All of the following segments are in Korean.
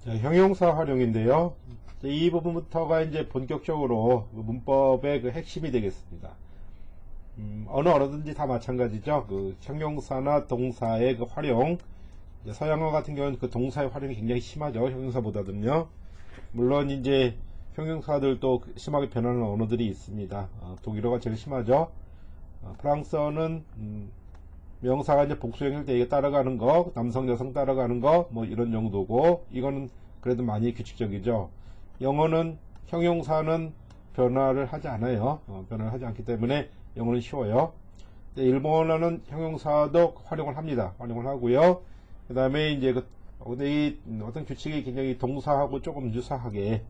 자, 형용사 활용인데요. 이 부분부터가 이제 본격적으로 문법의 그 핵심이 되겠습니다. 언어든지 다 마찬가지죠. 그 형용사나 동사의 그 활용, 서양어 같은 경우는 그 동사의 활용이 굉장히 심하죠. 형용사보다는요. 물론 이제 형용사들도 심하게 변하는 언어들이 있습니다. 독일어가 제일 심하죠. 프랑스어는 명사가 이제 복수형일 때 이게 따라가는 거, 남성 여성 따라가는 거 뭐 이런 정도고, 이거는 그래도 많이 규칙적이죠. 영어는 형용사는 변화를 하지 않아요. 변화를 하지 않기 때문에 영어는 쉬워요. 일본어는 형용사도 활용을 합니다. 활용을 하고요. 그 다음에 이제 근데 이 어떤 규칙이 굉장히 동사하고 조금 유사하게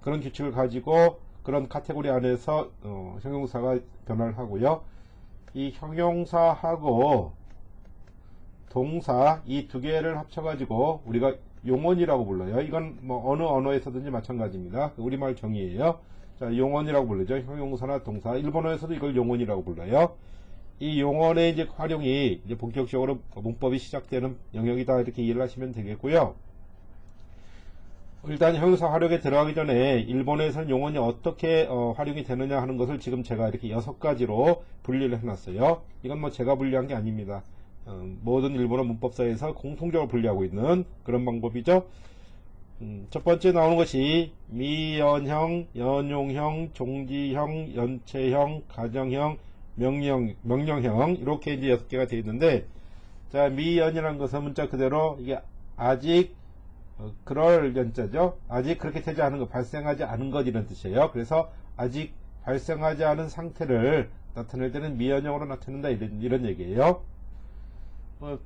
그런 규칙을 가지고 그런 카테고리 안에서 형용사가 변화를 하고요. 이 형용사하고 동사 이 두 개를 합쳐가지고 우리가 용언이라고 불러요. 이건 뭐 어느 언어에서든지 마찬가지입니다. 우리말 정의예요. 자, 용언이라고 불르죠. 형용사나 동사. 일본어에서도 이걸 용언이라고 불러요. 이 용언의 이제 활용이 이제 본격적으로 문법이 시작되는 영역이다 이렇게 이해를 하시면 되겠고요. 일단 형용사 활용에 들어가기 전에 일본에서는 용언이 어떻게 활용이 되느냐 하는 것을 지금 제가 이렇게 6가지로 분리를 해놨어요. 이건 뭐 제가 분리한 게 아닙니다. 모든 일본어 문법사에서 공통적으로 분리하고 있는 그런 방법이죠. 첫 번째 나오는 것이 미연형, 연용형, 종지형, 연체형, 가정형, 명령형 이렇게 이제 6개가 되어 있는데, 자, 미연이라는 것은 문자 그대로 이게 아직 그럴 연자죠. 아직 그렇게 되지 않은 것, 발생하지 않은 것 이런 뜻이에요. 그래서 아직 발생하지 않은 상태를 나타낼 때는 미연형으로 나타낸다 이런 얘기예요.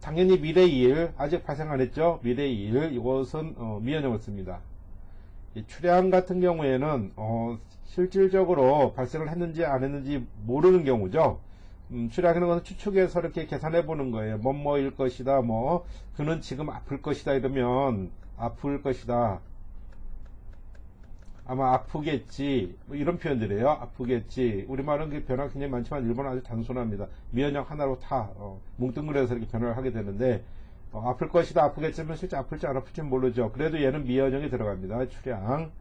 당연히 미래일, 아직 발생 안 했죠. 미래일, 이것은 미연형을 씁니다. 출향 같은 경우에는 실질적으로 발생을 했는지 안 했는지 모르는 경우죠. 출향하는 것은 추측해서 이렇게 계산해 보는 거예요. 뭐뭐일 것이다, 뭐 그는 지금 아플 것이다 이러면 아플 것이다, 아마 아프겠지, 뭐 이런 표현들이에요. 아프겠지. 우리말은 그 변화가 굉장히 많지만 일본은 아주 단순합니다. 미연형 하나로 다 뭉뚱그려서 이렇게 변화를 하게 되는데, 아플 것이다, 아프겠지만 실제 아플지 안 아플지는 모르죠. 그래도 얘는 미연형이 들어갑니다. 출향.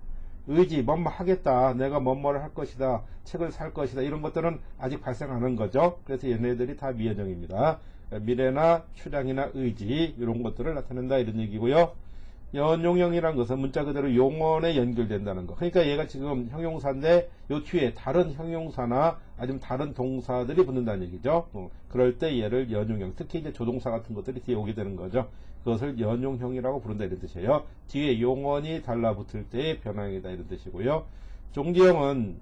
의지, 뭐뭐 하겠다, 내가 뭐뭐를 할 것이다, 책을 살 것이다, 이런 것들은 아직 발생 안 한 거죠. 그래서 얘네들이 다 미연형입니다. 미래나 출향이나 의지 이런 것들을 나타낸다 이런 얘기고요. 연용형이라는 것은 문자 그대로 용언에 연결된다는 거. 그러니까 얘가 지금 형용사인데 요 뒤에 다른 형용사나 아니면 다른 동사들이 붙는다는 얘기죠. 그럴 때 얘를 연용형, 특히 이제 조동사 같은 것들이 뒤에 오게 되는 거죠. 그것을 연용형이라고 부른다 이런 뜻이에요. 뒤에 용언이 달라붙을 때의 변형이다 이런 뜻이고요. 종지형은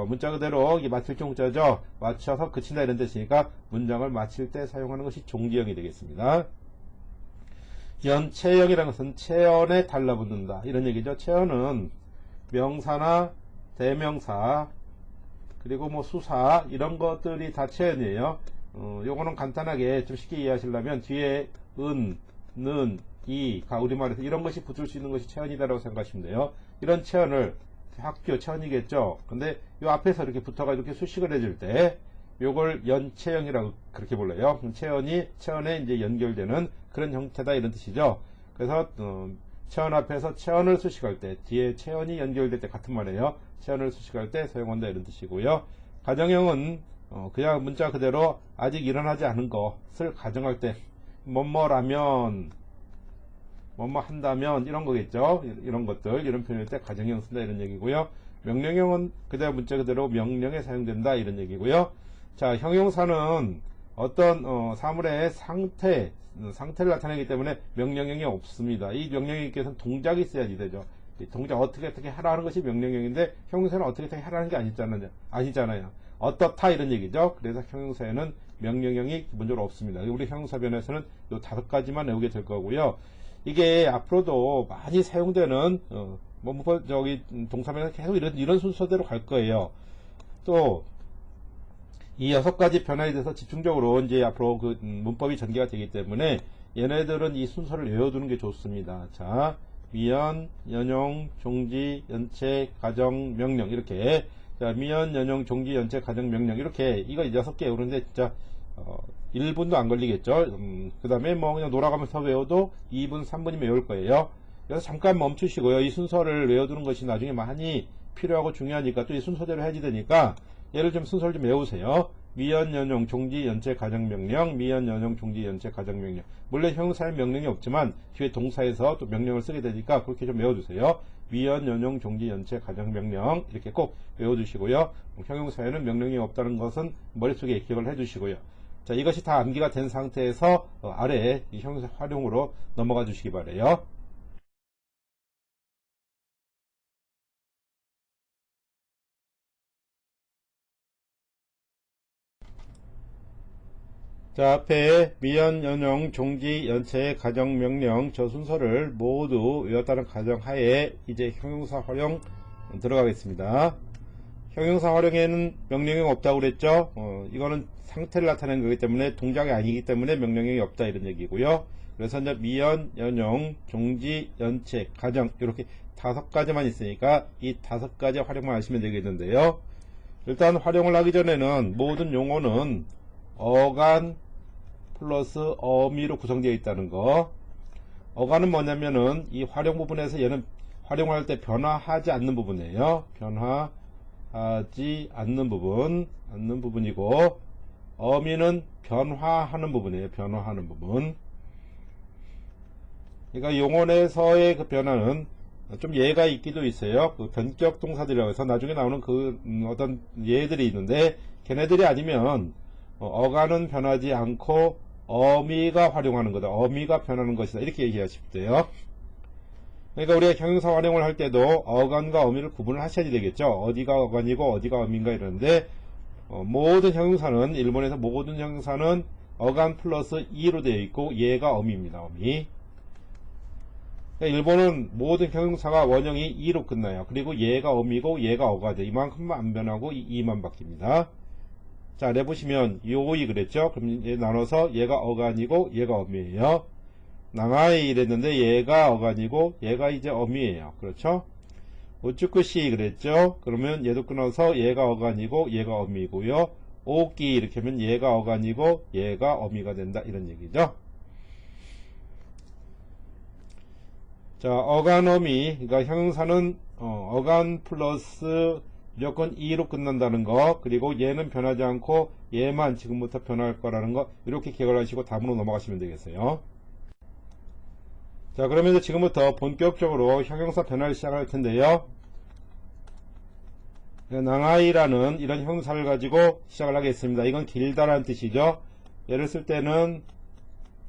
문자 그대로 마칠 종자죠. 맞춰서 그친다 이런 뜻이니까 문장을 마칠 때 사용하는 것이 종지형이 되겠습니다. 연체형이라는 것은 체언에 달라붙는다 이런 얘기죠. 체언은 명사나 대명사 그리고 뭐 수사 이런 것들이 다 체언이에요. 요거는 간단하게 좀 쉽게 이해하시려면 뒤에 은, 는, 이, 가 우리말에서 이런 것이 붙을 수 있는 것이 체언이다라고 생각하시면 돼요. 이런 체언을 학교 체언이겠죠. 근데 요 앞에서 이렇게 붙어가지고 이렇게 수식을 해줄 때 요걸 연체형이라고 그렇게 불러요. 체언에 이제 연결되는 그런 형태다 이런 뜻이죠. 그래서 체언 앞에서 체언을 수식할 때 뒤에 체언이 연결될 때 같은 말이에요. 체언을 수식할 때 사용한다 이런 뜻이고요. 가정형은 그냥 문자 그대로 아직 일어나지 않은 것을 가정할 때 뭐뭐라면 뭐뭐 한다면 이런 거겠죠. 이런 것들 이런 표현일 때 가정형 쓴다 이런 얘기고요. 명령형은 그대로 문자 그대로 명령에 사용된다 이런 얘기고요. 자, 형용사는 어떤 사물의 상태를 나타내기 때문에 명령형이 없습니다. 이 명령형에 있어서는 동작이 있어야지 되죠. 동작 어떻게 하라는 것이 명령형인데 형용사는 어떻게 하라는 게 아니잖아요. 어떻다 이런 얘기죠. 그래서 형용사에는 명령형이 기본적으로 없습니다. 우리 형용사변에서는 이 5가지만 외우게 될 거고요. 이게 앞으로도 많이 사용되는 동사변에서 계속 이런 순서대로 갈 거예요. 또 이 6가지 변화에 대해서 집중적으로 이제 앞으로 그 문법이 전개가 되기 때문에 얘네들은 이 순서를 외워두는 게 좋습니다. 자, 미연, 연용, 종지, 연체, 가정, 명령 이렇게. 자, 미연, 연용, 종지, 연체, 가정, 명령 이렇게 이거 6개 외우는데 진짜 1분도 안 걸리겠죠. 그 다음에 뭐 그냥 놀아가면서 외워도 2분, 3분이면 외울 거예요. 그래서 잠깐 멈추시고요. 이 순서를 외워두는 것이 나중에 많이 필요하고 중요하니까 또 이 순서대로 해야지 되니까 얘를 좀 순서를 좀 외우세요. 미연, 연용, 종지, 연체, 가정명령, 미연, 연용, 종지, 연체, 가정명령. 물론 형용사에 명령이 없지만 뒤에 동사에서 또 명령을 쓰게 되니까 그렇게 좀 외워두세요. 미연, 연용, 종지, 연체, 가정명령 이렇게 꼭 외워두시고요. 형용사에는 명령이 없다는 것은 머릿속에 기억을 해두시고요. 자, 이것이 다 암기가 된 상태에서 아래에 이 형용사 활용으로 넘어가 주시기 바라요. 자, 앞에 미연, 연용, 종지, 연체, 가정명령 저 순서를 모두 외웠다는 가정하에 이제 형용사 활용 들어가겠습니다. 형용사 활용에는 명령이 없다고 그랬죠. 이거는 상태를 나타내는 거기 때문에 동작이 아니기 때문에 명령이 없다 이런 얘기고요. 그래서 이제 미연, 연용, 종지, 연체, 가정 이렇게 5가지만 있으니까 이 5가지 활용만 하시면 되겠는데요. 일단 활용을 하기 전에는 모든 용어는 어간 플러스 어미로 구성되어 있다는 거. 어간은 뭐냐면은 이 활용 부분에서 얘는 활용할 때 변화하지 않는 부분이에요. 변화하지 않는 부분이고, 어미는 변화하는 부분이에요. 변화하는 부분. 그러니까 용언에서의 그 변화는 좀 예가 있기도 있어요. 그 변격 동사들이라고 해서 나중에 나오는 그 어떤 예들이 있는데, 걔네들이 아니면 어간은 변하지 않고 어미가 활용하는 거다. 어미가 변하는 것이다. 이렇게 얘기하시면 돼요. 그러니까 우리가 형용사 활용을 할 때도 어간과 어미를 구분을 하셔야 되겠죠. 어디가 어간이고 어디가 어미인가 이러는데 모든 형용사는 일본에서 모든 형용사는 어간 플러스 이로 되어 있고 얘가 어미입니다. 어미. 그러니까 일본은 모든 형용사가 원형이 이로 끝나요. 그리고 얘가 어미고 얘가 어가 돼. 이만큼만 안 변하고 이만 바뀝니다. 자, 내보시면 요이 그랬죠? 그럼 얘 나눠서 얘가 어간이고 얘가 어미예요. 낭아이 이랬는데 얘가 어간이고 얘가 이제 어미예요. 그렇죠? 우쭈쿠시 그랬죠? 그러면 얘도 끊어서 얘가 어간이고 얘가 어미고요. 오끼 이렇게 하면 얘가 어간이고 얘가 어미가 된다 이런 얘기죠. 자, 어간 어미 그러니까 형용사는 어간 플러스 무조건 이로 끝난다는 거, 그리고 얘는 변하지 않고 얘만 지금부터 변할 거라는 거, 이렇게 기억을 하시고 다음으로 넘어가시면 되겠어요. 자, 그러면 이제 지금부터 본격적으로 형용사 변화를 시작할 텐데요. 낭아이라는 이런 형용사를 가지고 시작을 하겠습니다. 이건 길다라는 뜻이죠. 얘를 쓸 때는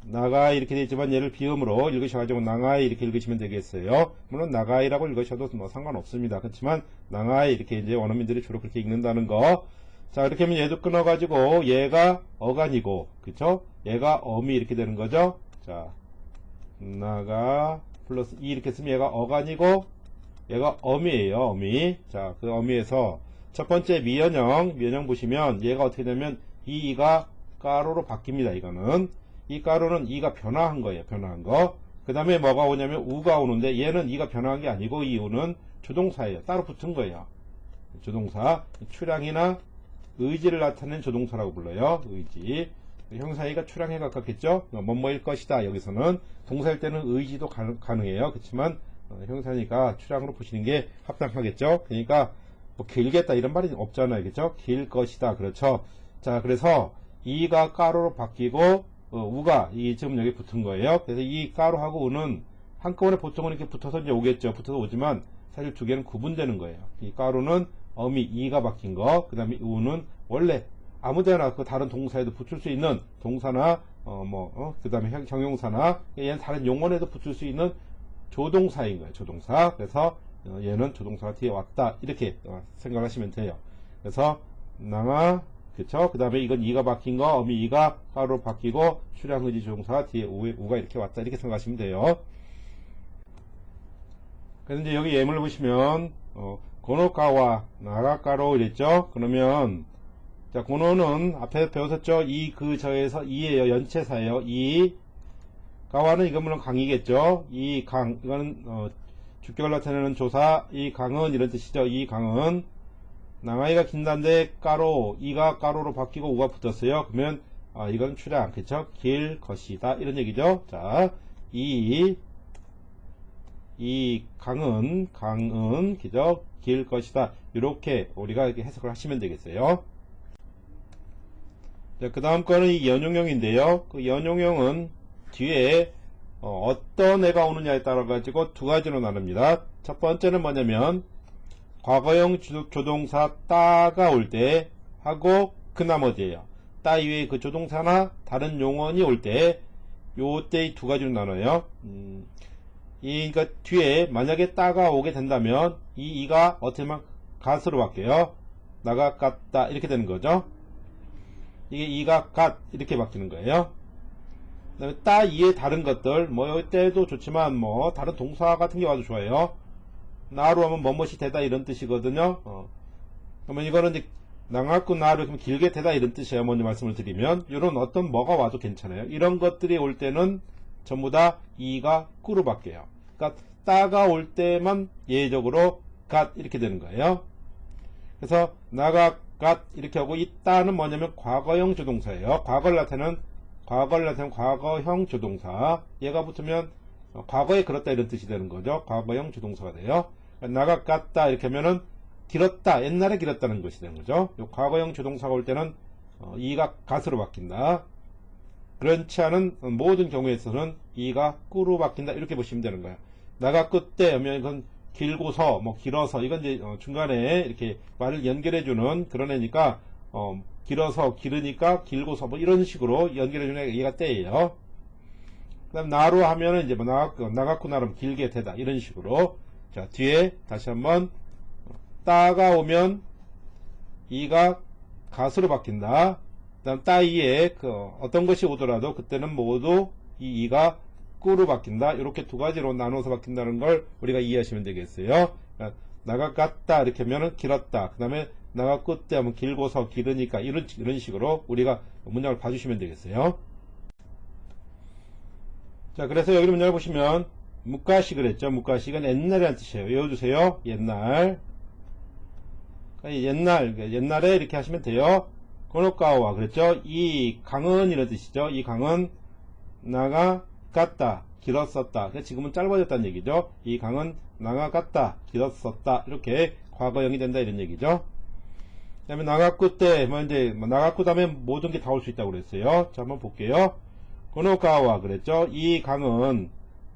나가이 이렇게 되어 있지만 얘를 비음으로 읽으셔가지고 낭아이 이렇게 읽으시면 되겠어요. 물론 나가이라고 읽으셔도 뭐 상관없습니다. 그렇지만 낭아이 이렇게 이제 원어민들이 주로 그렇게 읽는다는 거. 자, 이렇게 하면 얘도 끊어가지고 얘가 어간이고, 그쵸? 얘가 어미 이렇게 되는 거죠. 자, 나가 플러스 이 이렇게 쓰면 얘가 어간이고 얘가 어미예요. 어미. 자, 그 어미에서 첫 번째 미연형 보시면 얘가 어떻게 되면 이가 가로로 바뀝니다. 이거는 이 가로는 이가 변화한 거예요. 변화한 거. 그 다음에 뭐가 오냐면 우가 오는데 얘는 이가 변화한 게 아니고 이 우는 조동사예요. 따로 붙은 거예요. 조동사. 출향이나 의지를 나타내는 조동사라고 불러요. 의지. 형사이가 출향에 가깝겠죠. 뭐뭐일 것이다. 여기서는 동사일 때는 의지도 가능해요. 그렇지만 형사니까 출향으로 보시는 게 합당하겠죠. 그러니까 뭐 길겠다 이런 말이 없잖아요. 그렇죠? 길 것이다. 그렇죠. 자, 그래서 이가 가로로 바뀌고 우가 이 지금 여기 붙은 거예요. 그래서 이 가로하고 우는 한꺼번에 보통은 이렇게 붙어서 이제 오겠죠. 붙어서 오지만 사실 두 개는 구분되는 거예요. 이 가로는 어미 이가 바뀐 거, 그 다음에 우는 원래 아무데나 그 다른 동사에도 붙을 수 있는 동사나 그 다음에 형용사나 얘는 다른 용언에도 붙을 수 있는 조동사인 거예요. 조동사. 그래서 얘는 조동사가 뒤에 왔다 이렇게 생각하시면 돼요. 그래서 낭아 그쵸? 그 다음에 이건 이가 바뀐 거, 어미 이가 가로 바뀌고, 출향의지 조동사가 뒤에 우가 이렇게 왔다. 이렇게 생각하시면 돼요. 그래서 이제 여기 예문을 보시면, 고노가와 나가가로 이랬죠? 그러면, 자, 고노는 앞에 배웠었죠? 이, 그, 저에서 이에요. 연체사예요. 이. 가와는 이건 물론 강이겠죠? 이 강. 이거는, 주격을 나타내는 조사. 이 강은 이런 뜻이죠. 이 강은. 낭아이가 긴단데 가로 이가 가로로 바뀌고 우가 붙었어요. 그러면 이건 출향 그쵸? 길 것이다 이런 얘기죠. 자, 이 이 강은 그저 길 것이다. 이렇게 우리가 이렇게 해석을 하시면 되겠어요. 자, 그 다음 거는 이 연용형인데요. 그 연용형은 뒤에 어떤 애가 오느냐에 따라 가지고 두 가지로 나눕니다. 첫 번째는 뭐냐면 과거형 조동사 따가 올 때 하고 그 나머지예요. 따 이외에 그 조동사나 다른 용언이 올 때 요때 이 두 가지로 나눠요. 그러니까 뒤에 만약에 따가 오게 된다면 이가 어떻게 보면 갓으로 바뀌어요. 나가 갓다 이렇게 되는 거죠. 이게 이가 갓 이렇게 바뀌는 거예요. 그다음에 따 이외에 다른 것들 뭐 여기 때도 좋지만 뭐 다른 동사 같은 게 와도 좋아요. 나로 하면 뭐뭇이 되다 이런 뜻이거든요. 그러면 이거는 이제 나갖고 나로 이렇게 길게 되다 이런 뜻이에요. 먼저 말씀을 드리면 이런 어떤 뭐가 와도 괜찮아요. 이런 것들이 올 때는 전부 다 이가 꾸로 바뀌어요. 그러니까 따가 올 때만 예외적으로 갓 이렇게 되는 거예요. 그래서 나가 갓 이렇게 하고 이 따는 뭐냐면 과거형 조동사예요. 과거를 나타내는 과거형 조동사. 얘가 붙으면 과거에 그렇다 이런 뜻이 되는 거죠. 과거형 조동사가 돼요. 나가 갓다 이렇게 하면은 길었다, 옛날에 길었다는 것이 되는 거죠. 과거형 조동사가 올 때는 이가 갓으로 바뀐다. 그렇지 않은 모든 경우에 있어서는 이가 꾸로 바뀐다 이렇게 보시면 되는 거예요. 나가 끝때 하면 이건 길고서 뭐 길어서 이건 이제 중간에 이렇게 말을 연결해주는 그런 애니까 길어서 길으니까 길고서 뭐 이런 식으로 연결해주는 얘가 때예요. 그 다음 나로 하면은 이제 뭐 나갔고 나름 길게 되다 이런 식으로. 자, 뒤에 다시 한번 따가 오면 이가 갓으로 바뀐다. 그 다음 따 이에 어떤 것이 오더라도 그때는 모두 이 이가 꾸로 바뀐다. 이렇게 두 가지로 나눠서 바뀐다는 걸 우리가 이해하시면 되겠어요. 그러니까 나가 갔다 이렇게 하면은 길었다. 그 다음에 나가 끝때 하면 길고서 길으니까 이런 식으로 우리가 문장을 봐주시면 되겠어요. 자, 그래서 여기 문장을 보시면 묵가식을 했죠. 묵가식은 옛날이라는 뜻이에요. 외워주세요. 옛날. 옛날에 이렇게 하시면 돼요. 고노카와 그랬죠. 이 강은 이런 뜻이죠. 이 강은 나가 갔다 길었었다. 지금은 짧아졌다는 얘기죠. 이 강은 나가 갔다 길었었다. 이렇게 과거형이 된다 이런 얘기죠. 그 다음에 나가쿠 때 뭐 이제 나가쿠 다음에 모든 게 다 올 수 있다고 그랬어요. 자, 한번 볼게요. 고노카와 그랬죠. 이 강은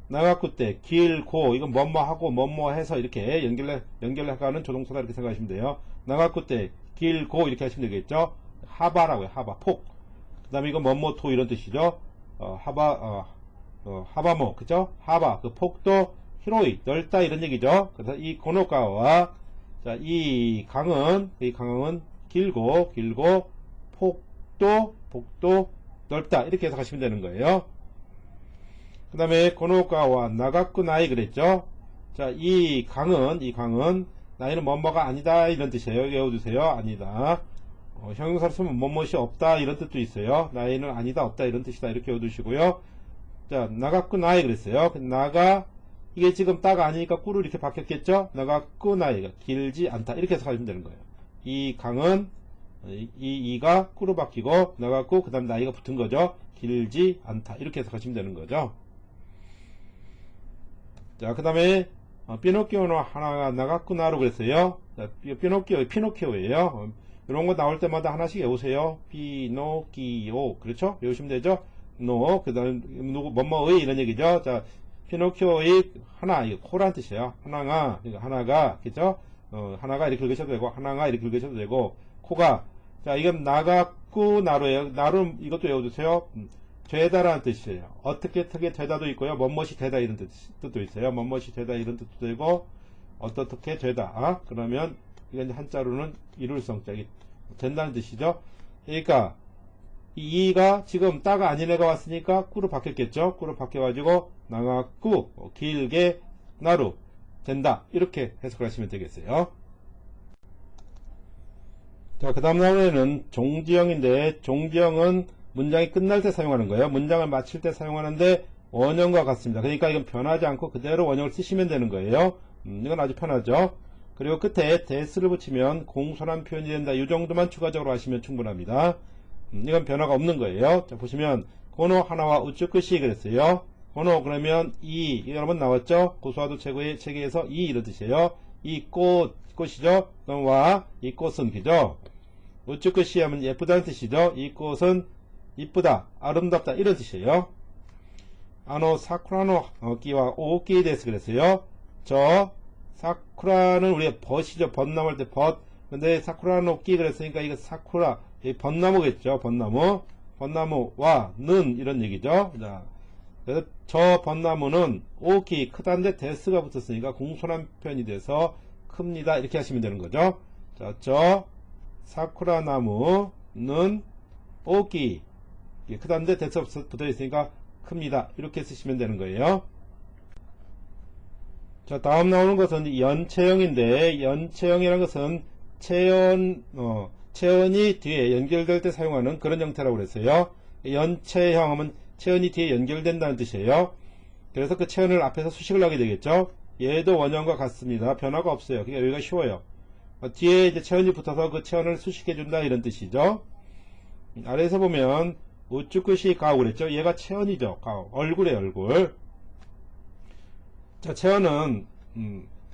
나가쿠 때 길고 이건 뭐뭐하고 뭐뭐해서 이렇게 연결해가는 조동사다 이렇게 생각하시면 돼요. 나가쿠 때 길고 이렇게 하시면 되겠죠. 하바라고요. 하바 폭. 그 다음에 이건 뭐뭐토 이런 뜻이죠. 하바모 그죠? 하바 그 폭도 히로이 넓다 이런 얘기죠. 그래서 이 고노카와 자, 이 강은 길고 폭도 넓다 이렇게 해석하시면 되는 거예요. 그 다음에 고노카와 나가쿠 나이 그랬죠. 자, 이 강은 나이는 뭐뭐가 아니다 이런 뜻이에요. 외워두세요. 아니다. 형용사를 쓰면 뭐뭐이 없다 이런 뜻도 있어요. 나이는 아니다 없다 이런 뜻이다 이렇게 외워두시고요. 자, 나가쿠 나이 그랬어요. 이게 지금 따가 아니니까 꾸로 이렇게 바뀌었겠죠. 나가쿠 나이가 길지 않다 이렇게 해석하시면 되는 거예요. 이 강은 이가 꾸로 바뀌고 나가쿠 그 다음 나이가 붙은 거죠. 길지 않다 이렇게 해석하시면 되는 거죠. 자, 그 다음에 피노키오는 하나가 나가쿠나로 그랬어요. 자, 피노키오예요. 이런 거 나올 때마다 하나씩 외우세요. 피노키오 그렇죠? 외우시면 되죠. 그 다음 뭐뭐의 이런 얘기죠. 자, 피노키오의 하나 이거 코란 뜻이에요. 하나가 그죠? 하나가 이렇게 읽으셔도 되고 하나가 이렇게 읽으셔도 되고 코가 자, 이건 나가쿠 나로예요. 나로 이것도 외워두세요. 되다라는 뜻이에요. 어떻게 되다도 있고요. 뭐뭇이 되다 이런 뜻도 있어요. 뭐뭇이 되다 이런 뜻도 되고 어떻게 되다. 그러면 이건 한자로는 이룰성자 된다는 뜻이죠. 그러니까 이가 지금 따가 아닌 애가 왔으니까 꾸로 바뀌었겠죠. 꾸로 바뀌어가지고 나가꾸 길게 나루 된다 이렇게 해석을 하시면 되겠어요. 자, 그 다음 나오는 종지형인데 종지형은 문장이 끝날 때 사용하는 거예요. 문장을 마칠 때 사용하는데 원형과 같습니다. 그러니까 이건 변하지 않고 그대로 원형을 쓰시면 되는 거예요. 이건 아주 편하죠. 그리고 끝에 데스를 붙이면 공손한 표현이 된다. 이 정도만 추가적으로 하시면 충분합니다. 이건 변화가 없는 거예요. 자, 보시면 고노 하나와 우츠쿠시 그랬어요. 번호 그러면 이 여러 번 나왔죠? 고수와도 최고의 체계에서 이 이런 뜻이에요. 이 꽃이죠? 그럼 와, 이 꽃은 그죠? 우쭈크시 하면 예쁘다는 뜻이죠? 이 꽃은 이쁘다, 아름답다 이런 뜻이에요. 사쿠라노 끼와 오끼 데스 그랬어요. 저 사쿠라는 우리가 벗이죠. 벚나무 때 벗. 근데 사쿠라노 끼 그랬으니까 이거 사쿠라 벚나무겠죠. 벚나무와 는 이런 얘기죠. 자, 그래서 저 벚나무는 오키 크다인데 데스가 붙었으니까 공손한 표현이 돼서 큽니다 이렇게 하시면 되는 거죠. 자, 저 사쿠라 나무는 오키 크다인데 데스가 붙어있으니까 큽니다 이렇게 쓰시면 되는 거예요. 자, 다음 나오는 것은 연체형인데, 연체형이라는 것은 체언이 뒤에 연결될 때 사용하는 그런 형태라고 그랬어요. 연체형 하면 체언이 뒤에 연결된다는 뜻이에요. 그래서 그 체언을 앞에서 수식을 하게 되겠죠. 얘도 원형과 같습니다. 변화가 없어요. 그러니까 여기가 쉬워요. 뒤에 이제 체언이 붙어서 그 체언을 수식해준다 이런 뜻이죠. 아래에서 보면 우쭈쿠시 가오 그랬죠. 얘가 체언이죠. 가오. 얼굴에 얼굴. 자, 체언은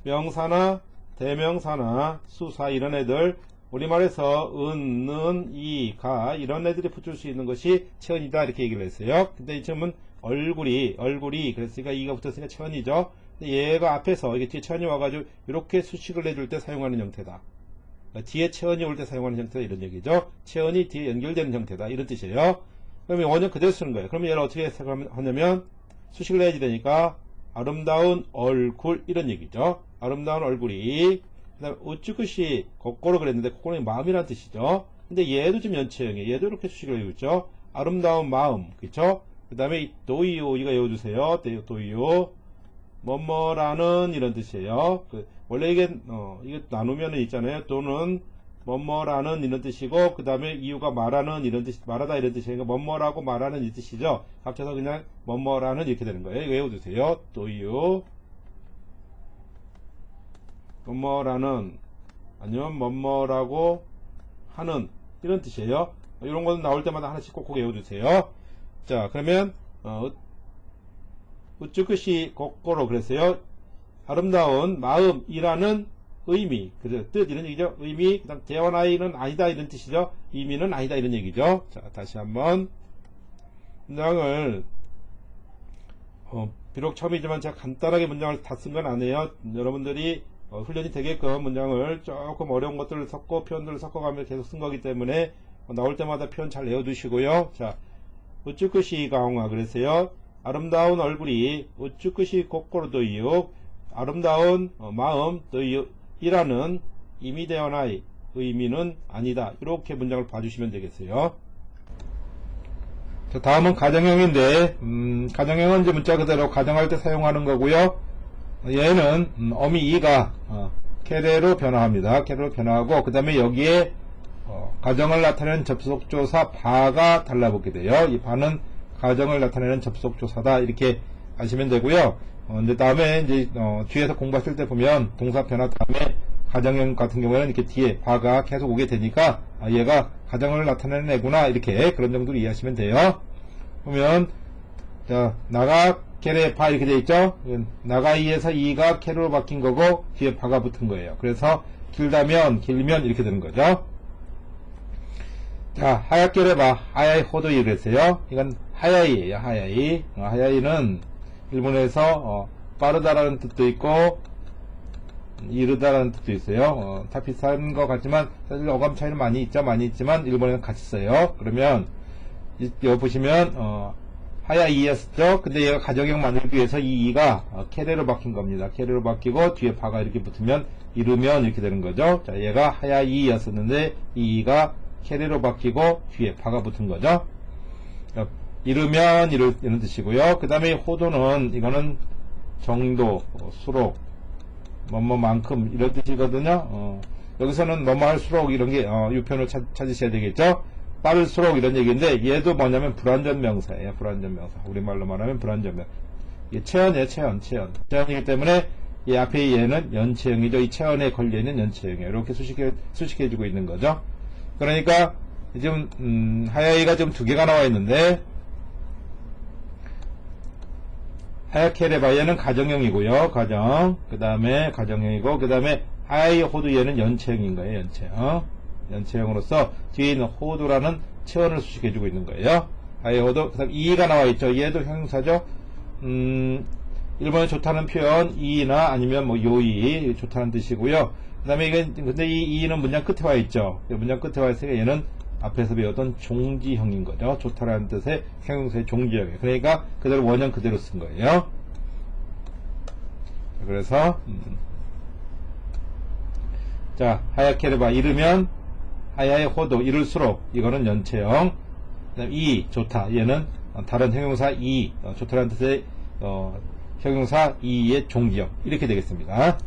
명사나 대명사나 수사 이런 애들 우리말에서 은, 는, 이, 가 이런 애들이 붙을 수 있는 것이 체언이다 이렇게 얘기를 했어요. 근데 지금은 얼굴이 그랬으니까 이가 붙었으니까 체언이죠. 근데 얘가 앞에서 이게 뒤에 체언이 와가지고 이렇게 수식을 해줄 때 사용하는 형태다. 그러니까 뒤에 체언이 올 때 사용하는 형태다 이런 얘기죠. 체언이 뒤에 연결되는 형태다 이런 뜻이에요. 그러면 원형 그대로 쓰는 거예요. 그러면 얘를 어떻게 하냐면 수식을 해야지 되니까 아름다운 얼굴 이런 얘기죠. 아름다운 얼굴이 그 다음에 우쭈쿠시 거꾸로 그랬는데 거꾸로는 마음이란 뜻이죠. 근데 얘도 좀 연체형이에요. 얘도 이렇게 수식을 해주고 있죠. 아름다운 마음 그쵸. 그 다음에 도이오 이거 외워주세요. 도이오 뭐뭐라는 이런 뜻이에요. 원래 이게 나누면 있잖아요. 또는 뭐뭐라는 이런 뜻이고 그 다음에 이유가 말하는 이런 뜻 말하다 이런 뜻이니까 뭐뭐라고 말하는 이 뜻이죠. 합쳐서 그냥 뭐뭐라는 이렇게 되는 거예요. 이거 외워두세요. 또유 뭐뭐라는 아니면 뭐뭐라고 하는 이런 뜻이에요. 이런 거는 나올 때마다 하나씩 꼭꼭 외워두세요. 자, 그러면 우쭈쿠시 거꾸로 그랬어요. 아름다운 마음이라는 의미, 뜻 이런 얘기죠. 의미, 그 다음 대원아이는 아니다 이런 뜻이죠. 의미는 아니다 이런 얘기죠. 자, 다시 한번 문장을 비록 처음이지만 제가 간단하게 문장을 다 쓴 건 아니에요. 여러분들이 훈련이 되게끔 문장을 조금 어려운 것들을 섞고 표현들을 섞어가며 계속 쓴 거기 때문에 나올 때마다 표현 잘 외워두시고요. 자, 우쭈쿠시 가옹아 그랬어요. 아름다운 얼굴이 우쭈쿠시 고코로도이요 아름다운 마음 도이요 이라는 이미대어나이 의미는 아니다. 이렇게 문장을 봐주시면 되겠어요. 자, 다음은 가정형인데 가정형은 이제 문자 그대로 가정할 때 사용하는 거고요. 얘는 어미 이가 캐레로 변화합니다. 캐레로 변화하고 그 다음에 여기에 가정을 나타내는 접속조사 바가 달라붙게 돼요. 이 바는 가정을 나타내는 접속조사다 이렇게 아시면 되고요. 이제 다음에 이제 뒤에서 공부하실 때 보면 동사 변화 다음에 가정형 같은 경우에는 이렇게 뒤에 바가 계속 오게 되니까 얘가 가정을 나타내는 애구나 이렇게 그런 정도로 이해하시면 돼요. 보면 자, 나가 캐레 바 이렇게 돼 있죠. 나가이에서 이가 캐로로 바뀐 거고 뒤에 바가 붙은 거예요. 그래서 길다면 길면 이렇게 되는 거죠. 자, 하얗게레 바 하야이 호도이 그랬어요. 이건 하야이예요. 하야이. 하야이는 일본에서 빠르다라는 뜻도 있고 이르다라는 뜻도 있어요. 다 비슷한 것 같지만 사실 어감 차이는 많이 있지만 일본에는 같이 써요. 그러면 여기 보시면 하야이였죠. 근데 얘가 가정형 만들기 위해서 이 이가 캐레로 바뀐 겁니다. 캐레로 바뀌고 뒤에 바가 이렇게 붙으면 이르면 이렇게 되는 거죠. 자, 얘가 하야이였었는데 이 이가 캐레로 바뀌고 뒤에 바가 붙은 거죠. 이르면 이런 뜻이고요. 그 다음에 호도는 이거는 정도, 수록, 뭐뭐만큼 이런 뜻이거든요. 여기서는 뭐뭐 할수록 이런 게 유편을 찾으셔야 되겠죠. 빠를수록 이런 얘기인데 얘도 뭐냐면 불완전 명사예요. 불완전 명사. 우리말로 말하면 불완전 명사. 이게 체언이에요. 체언이기 때문에 이 앞에 얘는 연체형이죠. 이 체언에 걸려있는 연체형이에요. 이렇게 수식해주고 있는 거죠. 그러니까 지금 하야이가 지금 두 개가 나와 있는데 하얗게 해봐 얘는 가정형이고요. 가정. 그 다음에 가정형이고 그 다음에 하이 호두 얘는 연체형인 거예요. 연체형. 연체형으로서 뒤에 있는 호두라는 체언을 수식해주고 있는 거예요. 하이 호두. 그 다음 이가 나와 있죠. 얘도 형용사죠. 일본에 좋다는 표현 이나 아니면 뭐 요이 좋다는 뜻이고요. 그 다음에 이건 근데 이 이는 문장 끝에 와 있죠. 문장 끝에 와 있으니까 얘는 앞에서 배웠던 종지형인 거죠. 좋다라는 뜻의 형용사의 종지형이에요. 그러니까 그대로 원형 그대로 쓴 거예요. 그래서 자 하얗게 해봐 이르면 하야의 호도 이를수록 이거는 연체형. 그다음 이 좋다 얘는 다른 형용사 이 좋다라는 뜻의 형용사 이의 종지형 이렇게 되겠습니다.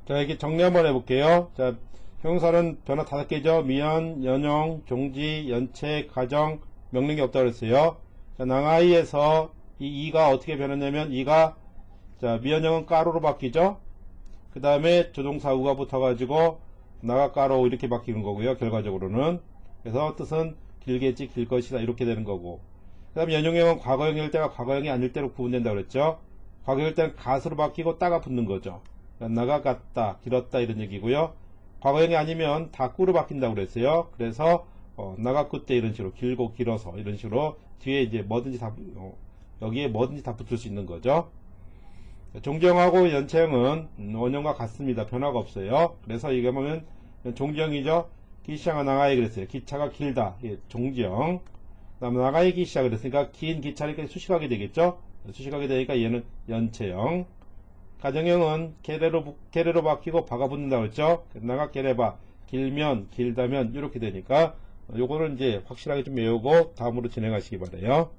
자 이렇게 정리 한번 해볼게요. 자 형용사는 변화 5개죠. 미연, 연용, 종지, 연체, 가정, 명령이 없다고 그랬어요. 자, 낭하이에서 이 이가 어떻게 변했냐면 이가 자 미연형은 까로로 바뀌죠. 그 다음에 조동사 우가 붙어가지고 나가 까로 이렇게 바뀌는 거고요. 결과적으로는 그래서 뜻은 길겠지 길 것이다 이렇게 되는 거고 그 다음에 연용형은 과거형일 때가 과거형이 아닐 때로 구분된다고 그랬죠. 과거일 때는 갓으로 바뀌고 따가 붙는 거죠. 나가 갔다 길었다 이런 얘기고요. 과거형이 아니면 다 꾸로 바뀐다고 그랬어요. 그래서 나가 꾸때 이런 식으로 길고 길어서 이런 식으로 뒤에 이제 뭐든지 다 여기에 뭐든지 다 붙을 수 있는 거죠. 종지형하고 연체형은 원형과 같습니다. 변화가 없어요. 그래서 이게 보면 종지형이죠. 기차가 나가야 그랬어요. 기차가 길다. 예, 종지형. 그다음 나가야 기차 그랬으니까 긴 기차를 수식하게 되겠죠. 수식하게 되니까 얘는 연체형. 가정형은 게레로 바뀌고 바가 붙는다고 했죠. 나가 게레바 길면 길다면 이렇게 되니까 요거는 이제 확실하게 좀 외우고 다음으로 진행하시기 바래요.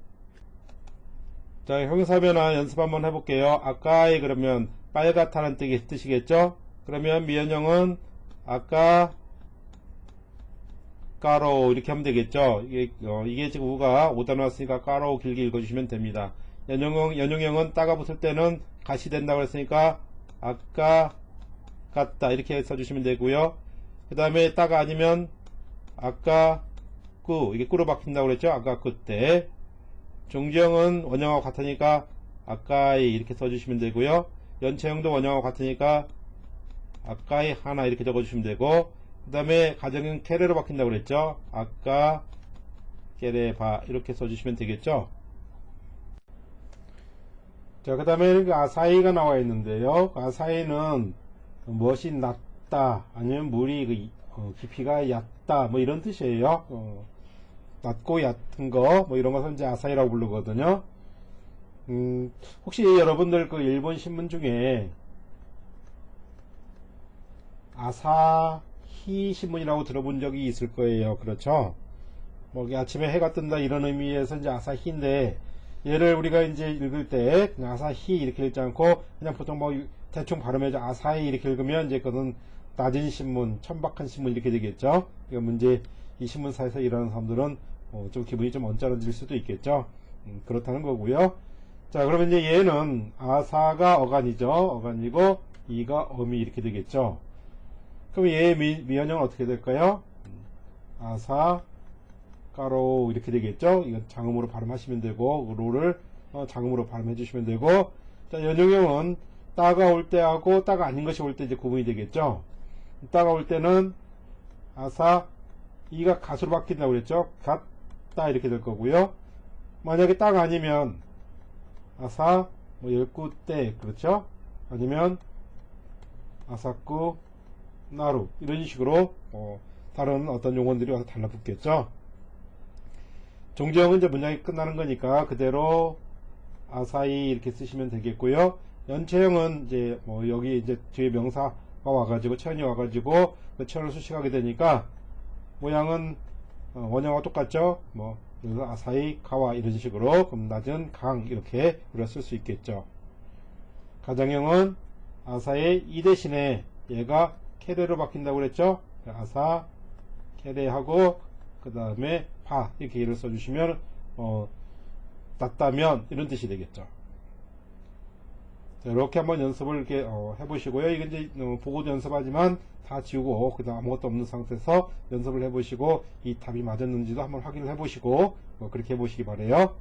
자 형용사 변화 연습 한번 해볼게요. 아까에 그러면 빨갛다는 뜻이겠죠. 그러면 미연형은 아까 까로 이렇게 하면 되겠죠. 이게 지금 우가 오다 나왔으니까 까로 길게 읽어주시면 됩니다. 연용형은 따가 붙을 때는 갓이 된다고 했으니까 아까 같다 이렇게 써주시면 되고요. 그 다음에 따가 아니면 아까 꾸 이게 꾸로 바뀐다고 그랬죠. 아까 그때 종지형은 원형하고 같으니까 아까이 이렇게 써주시면 되고요. 연체형도 원형하고 같으니까 아까이 하나 이렇게 적어주시면 되고 그 다음에 가정형 케레로 바뀐다고 그랬죠. 아까 케레바 이렇게 써주시면 되겠죠. 자, 그 다음에 아사히가 나와 있는데요. 아사히는 무엇이 낮다, 아니면 물이 깊이가 얕다, 뭐 이런 뜻이에요. 낮고 얕은 거, 뭐 이런 것을 이제 아사히라고 부르거든요. 혹시 여러분들 그 일본 신문 중에 아사히 신문이라고 들어본 적이 있을 거예요. 그렇죠? 뭐 아침에 해가 뜬다 이런 의미에서 이제 아사히인데 얘를 우리가 이제 읽을 때 그냥 아사히 이렇게 읽지 않고 그냥 보통 뭐 대충 발음해서 아사히 이렇게 읽으면 이제 그건 낮은 신문, 천박한 신문 이렇게 되겠죠. 이거 문제 이 신문사에서 일하는 사람들은 좀 기분이 좀 언짢아질 수도 있겠죠. 그렇다는 거고요. 자, 그러면 이제 얘는 아사가 어간이죠. 어간이고 이가 어미 이렇게 되겠죠. 그럼 얘의 미연형은 어떻게 될까요? 아사 까로 이렇게 되겠죠. 이건 장음으로 발음하시면 되고 로를 장음으로 발음해 주시면 되고 자, 연용형은 따가 올 때하고 따가 아닌 것이 올 때 이제 구분이 되겠죠. 따가 올 때는 아사 이가 갓으로 바뀐다고 그랬죠. 갓따 이렇게 될 거고요. 만약에 따가 아니면 아사 뭐 열구 때 그렇죠. 아니면 아사쿠 나루 이런 식으로 다른 어떤 용어들이 와서 달라붙겠죠. 종지형은 이제 문장이 끝나는 거니까 그대로 아사히 이렇게 쓰시면 되겠고요. 연체형은 이제 뭐 여기 이제 뒤에 명사가 와가지고 체언이 와가지고 그 체언을 수식하게 되니까 모양은 원형과 똑같죠. 뭐 그래서 아사히 가와 이런 식으로 그럼 낮은 강 이렇게 우리가 쓸 수 있겠죠. 가정형은 아사의 이 대신에 얘가 케레로 바뀐다고 그랬죠. 아사 케레하고 그 다음에 파 이렇게 예를 써주시면 낮다면 이런 뜻이 되겠죠. 자, 이렇게 한번 연습을 이렇게 해보시고요. 이건 이제 보고도 연습하지만 다 지우고 그다음 아무것도 없는 상태에서 연습을 해보시고 이 답이 맞았는지도 한번 확인을 해보시고 그렇게 해보시기 바래요.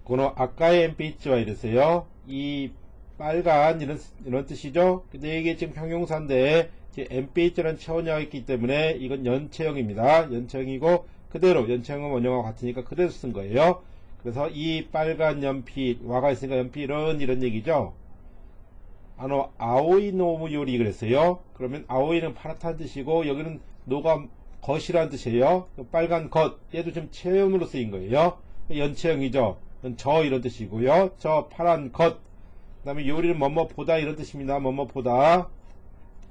この 아까의 NPH와 이랬어요. 이 빨간 이런 뜻이죠. 근데 이게 지금 형용사인데 NPH라는 체원형이 있기 때문에 이건 연체형입니다. 연체형이고 그대로 연체형은 원형과 같으니까 그대로 쓴 거예요. 그래서 이 빨간 연필 와가 있으니까 연필은 이런 얘기죠. 아오이 노무 요리 그랬어요. 그러면 아오이는 파랗다는 뜻이고 여기는 노가 겉이라는 뜻이에요. 빨간 겉 얘도 지금 체형으로 쓰인 거예요. 연체형이죠. 저 이런 뜻이고요. 저 파란 겉 그 다음에 요리는 뭐뭐 보다 이런 뜻입니다. 뭐뭐 보다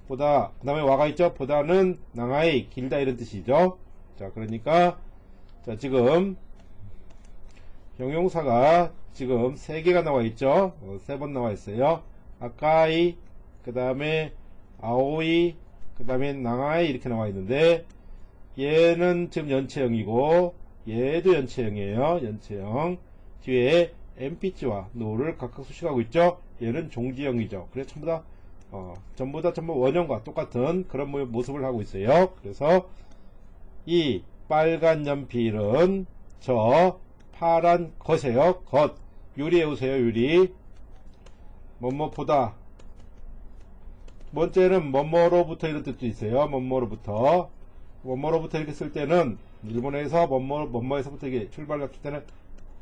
그 다음에 와가 있죠. 보다는 낭아이 길다 이런 뜻이죠. 자 그러니까 자 지금 형용사가 지금 3개가 나와 있죠. 3번 나와 있어요. 아까이 그 다음에 아오이 그 다음에 낭아이 이렇게 나와 있는데 얘는 지금 연체형이고 얘도 연체형이에요. 연체형 뒤에 NPH와 노를 각각 수식하고 있죠. 얘는 종지형이죠. 그래서 전부 다 원형과 똑같은 그런 모습을 하고 있어요. 그래서 이 빨간 연필은 저 파란 겉이에요. 겉 유리 외우세요. 유리 뭐뭐 보다 번째는 뭐뭐로부터 이런 뜻도 있어요. 뭐뭐로부터 이렇게 쓸 때는 일본에서 뭐뭐에서부터 이게 출발했을 때는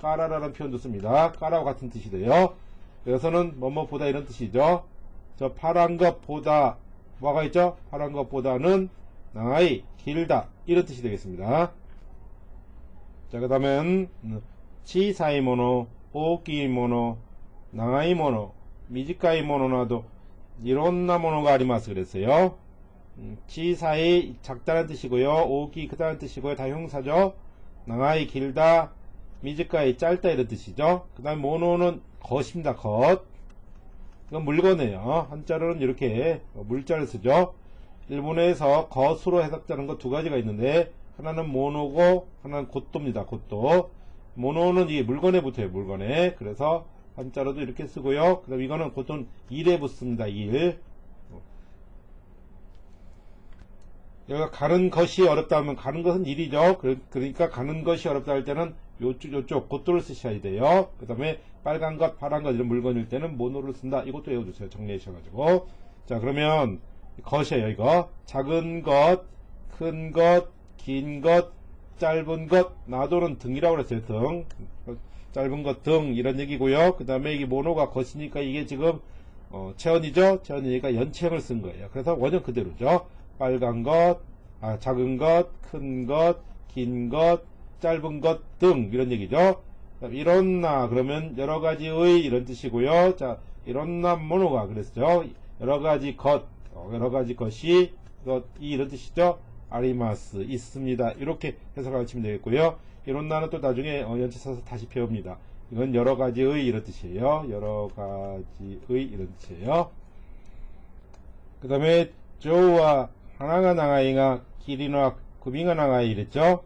까라라는 표현도 씁니다. 까라와 같은 뜻이 돼요. 여기서는 뭐뭐 보다 이런 뜻이죠. 저 파란 것보다 뭐가 있죠? 파란 것보다는 나이 길다 이런 뜻이 되겠습니다. 자 그 다음엔 치사이 모노 오키 모노 나이 모노 미지카이 모노 나도 이런나 모노가 아리마스 그랬어요. 치사이 작다는 뜻이고요. 오키 크다는 뜻이고요. 다 형사죠. 나이 길다 미지카이 짧다 이런 뜻이죠. 그 다음에 모노는 겉입니다. 겉 이건 물건이에요. 한자로는 이렇게 물자를 쓰죠. 일본에서 겉으로 해석되는 거 2가지가 있는데 하나는 모노고 하나는 곶도입니다. 곶도 모노는 이게 물건에 붙어요. 물건에 그래서 한자로도 이렇게 쓰고요. 그 다음 이거는 보통 일에 붙습니다. 일 여기가 가는 것이 어렵다 하면 가는 것은 일이죠. 그러니까 가는 것이 어렵다 할 때는 요쪽 곶도를 쓰셔야 돼요. 그 다음에 빨간 것 파란 것 이런 물건일 때는 모노를 쓴다. 이것도 외워주세요. 정리하셔가지고 자 그러면 것이에요. 이거 작은 것 큰 것 긴 것 짧은 것 나도는 등이라고 그랬어요. 등 짧은 것 등 이런 얘기고요. 그 다음에 이게 모노가 것이니까 이게 지금 체언이죠. 체언이니까 연체형을 쓴 거예요. 그래서 원형 그대로죠. 빨간 것 작은 것 큰 것 긴 것 짧은 것 등 이런 얘기죠. 이런나 그러면 여러가지의 이런 뜻이고요. 자 이런나 모노가 그랬죠. 여러가지 것 여러가지 것이 이런 뜻이죠. 아리마스 있습니다. 이렇게 해석하시면 되겠고요. 이런나는 또 나중에 연체 써서 다시 배웁니다. 이건 여러가지의 이런 뜻이에요. 여러가지의 이런 뜻이에요. 그 다음에 조와 하나가 나가이가 길이나 구비가 나가이 이랬죠.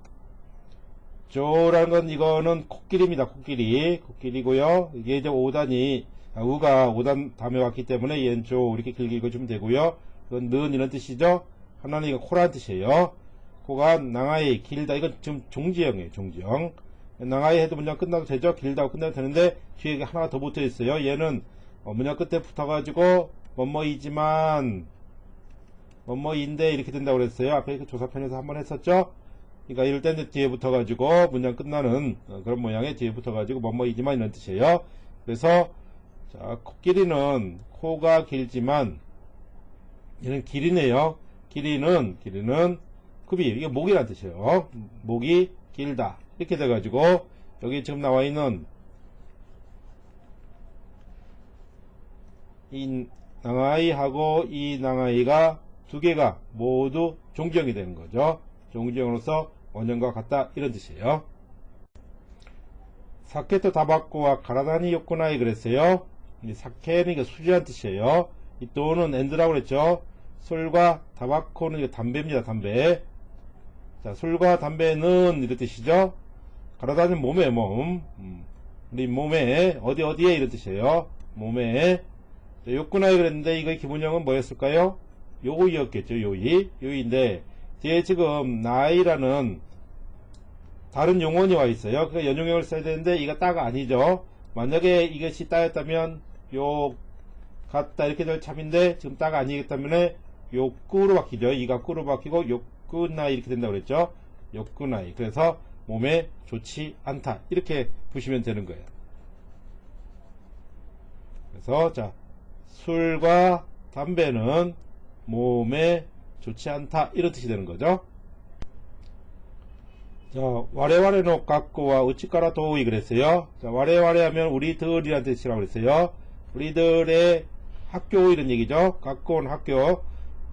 조라는 건 이거는 코끼리입니다. 코끼리고요. 이게 이제 5단이 우가 5단 다음에 왔기 때문에 얘는 조 이렇게 길게 읽어주면 되고요. 이건 는 이런 뜻이죠. 하나는 이거 코라는 뜻이에요. 코가 낭아이 길다. 이건 지금 종지형이에요. 종지형. 낭아이 해도 문장 끝나도 되죠. 길다고 끝나도 되는데 뒤에 하나가 더 붙어 있어요. 얘는 문장 끝에 붙어가지고 뭐뭐이지만 뭐뭐인데 이렇게 된다고 그랬어요. 앞에 그 조사편에서 한번 했었죠. 그러니까 이럴 때는 뒤에 붙어가지고 문장 끝나는 그런 모양의 뒤에 붙어가지고 뭐뭐이지만 이런 뜻이에요. 그래서 자 코끼리는 코가 길지만 얘는 길이네요. 길이는 급이 이게 목이라는 뜻이에요. 목이 길다 이렇게 돼가지고 여기 지금 나와 있는 이 낭아이하고 이 낭아이가 2개가 모두 종지형이 되는 거죠. 종지형으로서 원형과 같다 이런 뜻이에요. 사케토 타바코와 가라다니 요코나이 그랬어요. 이 사케는 이게 술이라는 뜻이에요. 이 또는 엔드라고 그랬죠. 술과 타바코는 이거 담배입니다. 담배. 자, 술과 담배는 이런 뜻이죠. 가라다니는 몸에 몸. 우리 몸에 어디에 이런 뜻이에요. 몸에. 요코나이 그랬는데 이거 기본형은 뭐였을까요? 요이였겠죠. 요이인데 뒤에 지금 나이라는 다른 용언이 와 있어요. 그 연용형을 써야 되는데 이거 따가 아니죠. 만약에 이것이 따였다면 요 같다 이렇게 될 참인데 지금 따가 아니기 때문에 요 꾸로 바뀌죠. 이가 꾸로 바뀌고 요 꾸나이 이렇게 된다고 그랬죠. 요 꾸나이. 그래서 몸에 좋지 않다 이렇게 보시면 되는 거예요. 그래서 자, 술과 담배는 몸에 좋지 않다 이런 뜻이 되는 거죠. 자, 와레와레 노 각고와 우치카라 도우이 그랬어요. 자, 와레와레 하면 우리들이라는 뜻이라고 그랬어요. 우리들의 학교 이런 얘기죠. 각고는 학교.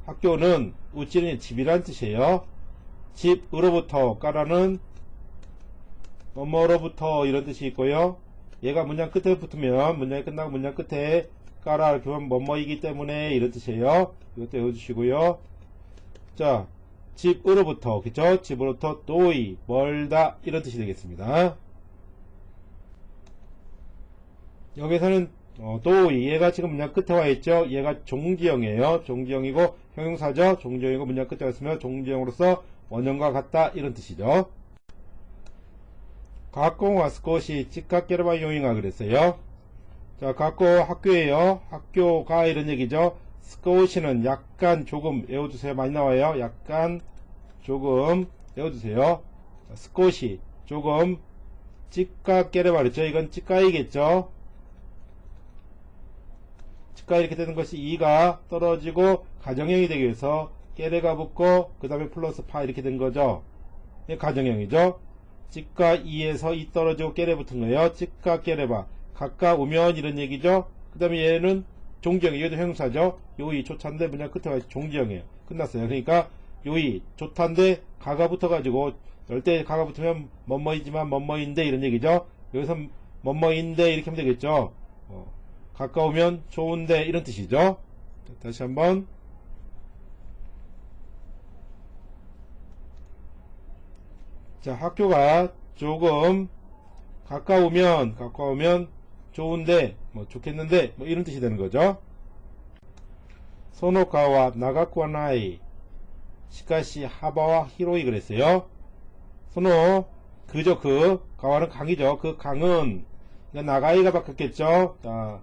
학교는 우치는 집이라는 뜻이에요. 집으로부터 까라는 뭐뭐로부터 이런 뜻이 있고요. 얘가 문장 끝에 붙으면 문장이 끝나고 문장 끝에 까라 이렇게 하면 뭐뭐이기 때문에 이런 뜻이에요. 이것도 외워주시고요. 자, 집으로부터 그쵸? 집으로부터 도이 멀다 이런 뜻이 되겠습니다. 여기서는 도이 얘가 지금 문장 끝에 와 있죠. 얘가 종지형이에요. 종지형이고 형용사죠. 종지형이고 문장 끝에 왔으면 종지형으로서 원형과 같다 이런 뜻이죠. 가공와 스코시 찌깍게르바 요잉아 그랬어요. 자, 갖고 학교예요. 학교가 이런 얘기죠. 스코시는 약간 조금 외워주세요. 많이 나와요. 약간 조금 외워주세요. 자, 스코시 조금 찌깍게르바 그랬죠. 이건 찌까이겠죠. 찌까 이렇게 되는 것이 이가 떨어지고 가정형이 되기 위해서 깨레가 붙고 그 다음에 플러스 파 이렇게 된 거죠. 이게 가정형이죠. 찌까 이에서 이 떨어지고 깨레 붙은 거예요. 찌까 깨레바 가까우면 이런 얘기죠. 그 다음에 얘는 종지형, 얘도 형용사죠. 요이 조차인데 문장 끝에 와 종지형이에요. 끝났어요. 그러니까 요이 좋다인데 가가 붙어가지고 열대 가가 붙으면 뭐뭐이지만 뭐뭐인데 이런 얘기죠. 여기서 뭐뭐인데 이렇게 하면 되겠죠. 가까우면 좋은데 이런 뜻이죠. 다시 한번 자, 학교가 조금 가까우면 좋은데 뭐 좋겠는데 뭐 이런 뜻이 되는 거죠. 소노카와 나가쿠와 나이 시카시 하바와 히로이 그랬어요. 소노 그저 그 가와는 강이죠. 그 강은 나가이가 바뀌었겠죠. 자,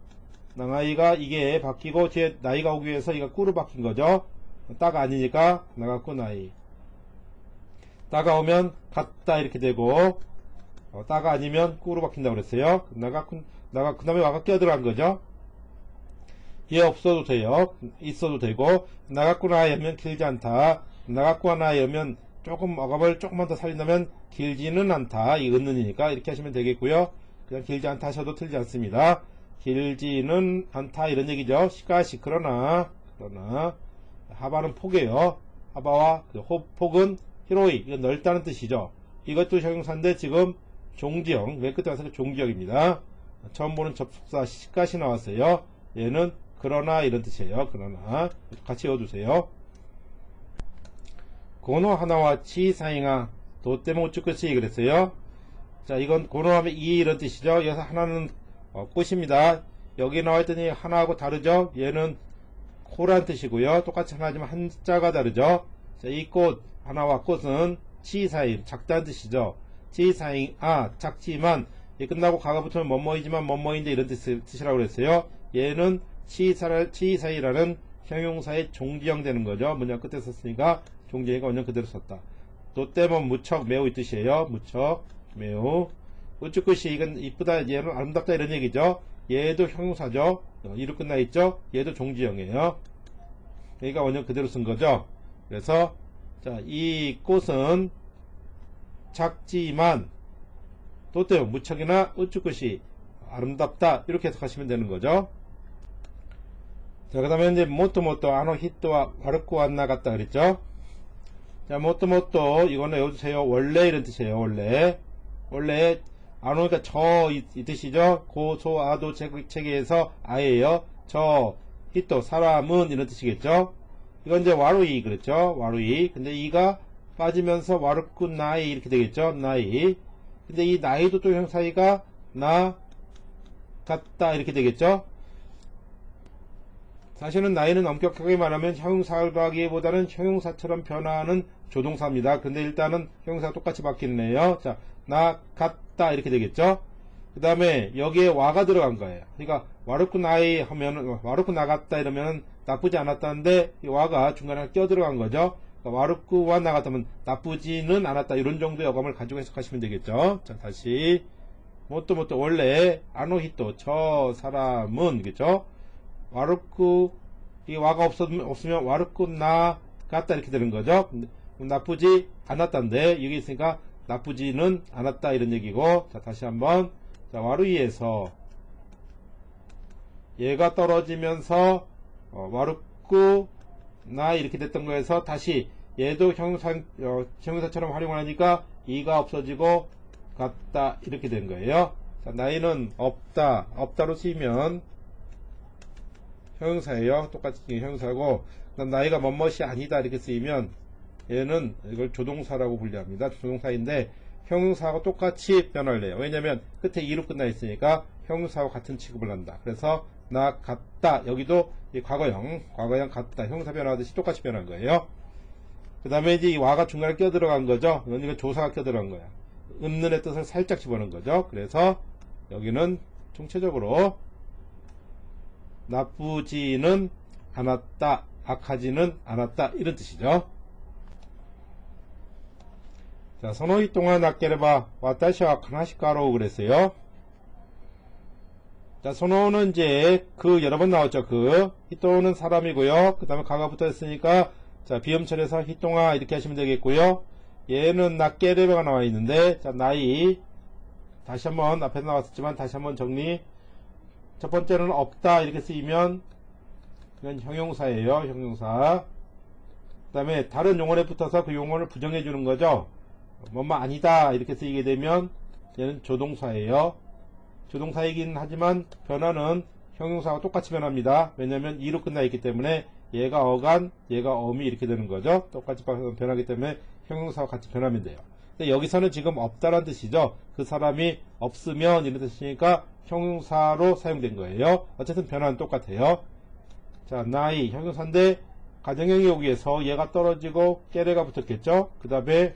나가이가 이게 바뀌고 뒤에 나이가 오기 위해서 이가 꾸로 바뀐 거죠. 따가 아니니까 나가쿠 나이. 따가 오면 같다 이렇게 되고 따가 아니면 꾸로 바뀐다고 그랬어요. 그 다음에 와가 끼어들어간 거죠. 얘 없어도 돼요. 있어도 되고 나가꾸나 하면 길지 않다. 나가꾸나 하면 조금 어감을 조금만 더 살린다면 길지는 않다. 이 은는이니까 이렇게 하시면 되겠고요. 그냥 길지 않다 하셔도 틀리지 않습니다. 길지는 않다 이런 얘기죠. 시가시 그러나 하바는 폭이에요. 하바와 그 폭은 히로이 이건 넓다는 뜻이죠. 이것도 형용사인데 지금 종지형 맨 끝에 와서 종지형입니다. 처음 보는 접속사 시가시 나왔어요. 얘는 그러나 이런 뜻이에요. 그러나 같이 외워두세요. 고노 하나와 치사잉아 도때모 쭈끄시 그랬어요. 자, 이건 고노하면 이 이런 뜻이죠. 여기서 하나는 꽃입니다. 여기 나와있더니 하나하고 다르죠. 얘는 코란 뜻이고요. 똑같이 하나지만 한자가 다르죠. 자, 이 꽃 하나와 꽃은 치사잉 작다는 뜻이죠. 치사잉 작지만 끝나고 가가 붙으면 뭐뭐이지만 뭐뭐인데 이런 뜻이라고 그랬어요. 얘는 치사이라는 형용사의 종지형 되는 거죠. 문장 끝에 썼으니까 종지형이가 원형 그대로 썼다. 또 때면 무척 매우 이 뜻이에요. 무척 매우 우쭈끝이 이건 이쁘다 얘는 아름답다 이런 얘기죠. 얘도 형용사죠. 이로 끝나 있죠. 얘도 종지형이에요. 여기가 원형 그대로 쓴 거죠. 그래서 자, 이 꽃은 작지만 또 때문 무척이나 우쭈끝이 아름답다 이렇게 해석하시면 되는 거죠. 자, 그 다음에 이제 모토모토 아노 히토와 와르코 안 나갔다 그랬죠. 자, 모토모토 이거는 외워주세요. 원래 이런 뜻이에요. 원래 아노니까 저 이 뜻이죠. 고소 아도 체계에서 아예요. 저 히토 사람은 이런 뜻이겠죠. 이건 이제 와루이 그랬죠. 와루이. 근데 이가 빠지면서 와르쿠 나이 이렇게 되겠죠. 나이. 근데 이 나이도 또 형사이가 나 같다 이렇게 되겠죠. 사실은 나이는 엄격하게 말하면 형용사라기보다는 형용사처럼 변화하는 조동사입니다. 근데 일단은 형용사가 똑같이 바뀌네요. 자, 나 갔다 이렇게 되겠죠. 그 다음에 여기에 와가 들어간 거예요. 그러니까 와르쿠 나이 하면은 와르쿠 나갔다 이러면 나쁘지 않았다는데 이 와가 중간에 껴 들어간 거죠. 그러니까 와르쿠와 나갔다면 나쁘지는 않았다 이런 정도의 어감을 가지고 해석하시면 되겠죠. 자, 다시 또 원래 아노히토 저 사람은 그죠? 와르쿠 이 와가 없으면 와르쿠 나갔다 이렇게 되는 거죠. 나쁘지 않았다인데 여기 있으니까 나쁘지는 않았다 이런 얘기고. 자, 다시 한번. 자, 와루이에서 얘가 떨어지면서 와르쿠 나 이렇게 됐던 거에서 다시 얘도 형용사처럼 활용을 하니까 이가 없어지고 같다 이렇게 된 거예요. 자, 나이는 없다로 쓰이면 형용사예요. 똑같이 형용사고, 그다음 나이가 뭐뭇이 아니다 이렇게 쓰이면 얘는 이걸 조동사라고 분류합니다. 조동사인데 형용사하고 똑같이 변화를 해요. 왜냐면 끝에 이로 끝나 있으니까 형용사하고 같은 취급을 한다. 그래서 나 같다 여기도 이 과거형 같다 형용사 변화하듯이 똑같이 변한 거예요. 그 다음에 이제 이 와가 중간에 껴 들어간 거죠. 이건 조사가 껴 들어간 거야. 읍는의 뜻을 살짝 집어넣은 거죠. 그래서 여기는 총체적으로 나쁘지는 않았다, 악하지는 않았다 이런 뜻이죠. 자, 선호이 동안 낫게레바 와타시와 카나시카로 그랬어요. 자, 선호는 이제 그 여러 번 나왔죠. 그 히토는 사람이고요. 그 다음에 가가 붙어 있으니까 자, 비음철에서 히토가 이렇게 하시면 되겠고요. 얘는 낫게레바가 나와 있는데, 자, 나이 다시 한번 앞에서 나왔었지만 다시 한번 정리. 첫 번째는 없다 이렇게 쓰이면 이건 형용사예요. 형용사. 그 다음에 다른 용어에 붙어서 그 용어를 부정해 주는 거죠. 뭐뭐 아니다 이렇게 쓰이게 되면 얘는 조동사예요. 조동사이긴 하지만 변화는 형용사와 똑같이 변합니다. 왜냐면 이로 끝나 있기 때문에 얘가 어간, 얘가 어미 이렇게 되는 거죠. 똑같이 변하기 때문에 형용사와 같이 변하면 돼요. 근데 여기서는 지금 없다란 뜻이죠. 그 사람이 없으면 이런 뜻이니까 형용사로 사용된 거예요. 어쨌든 변화는 똑같아요. 자, 나이 형용사인데 가정형이 여기에서 얘가 떨어지고 깨레가 붙었겠죠. 그 다음에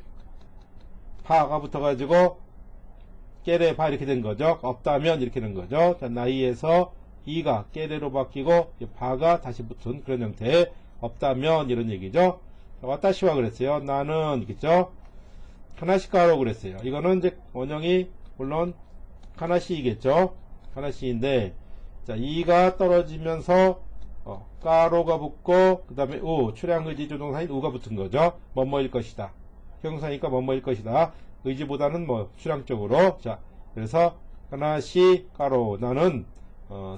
파가 붙어가지고 깨레 바 이렇게 된 거죠. 없다면 이렇게 된 거죠. 자, 나이에서 이가 깨레로 바뀌고 바가 다시 붙은 그런 형태. 없다면 이런 얘기죠. 와타시와 그랬어요. 나는 있겠죠. 카나시카로 그랬어요. 이거는 이제 원형이 물론 카나시이겠죠. 카나시인데 자, 이가 떨어지면서 까로가 붙고 그 다음에 우 출향의지 조동사인 우가 붙은 거죠. 뭐뭐일 것이다. 형사니까 뭐뭐일 것이다. 의지보다는 뭐 출향적으로. 자, 그래서 하나시 까로 나는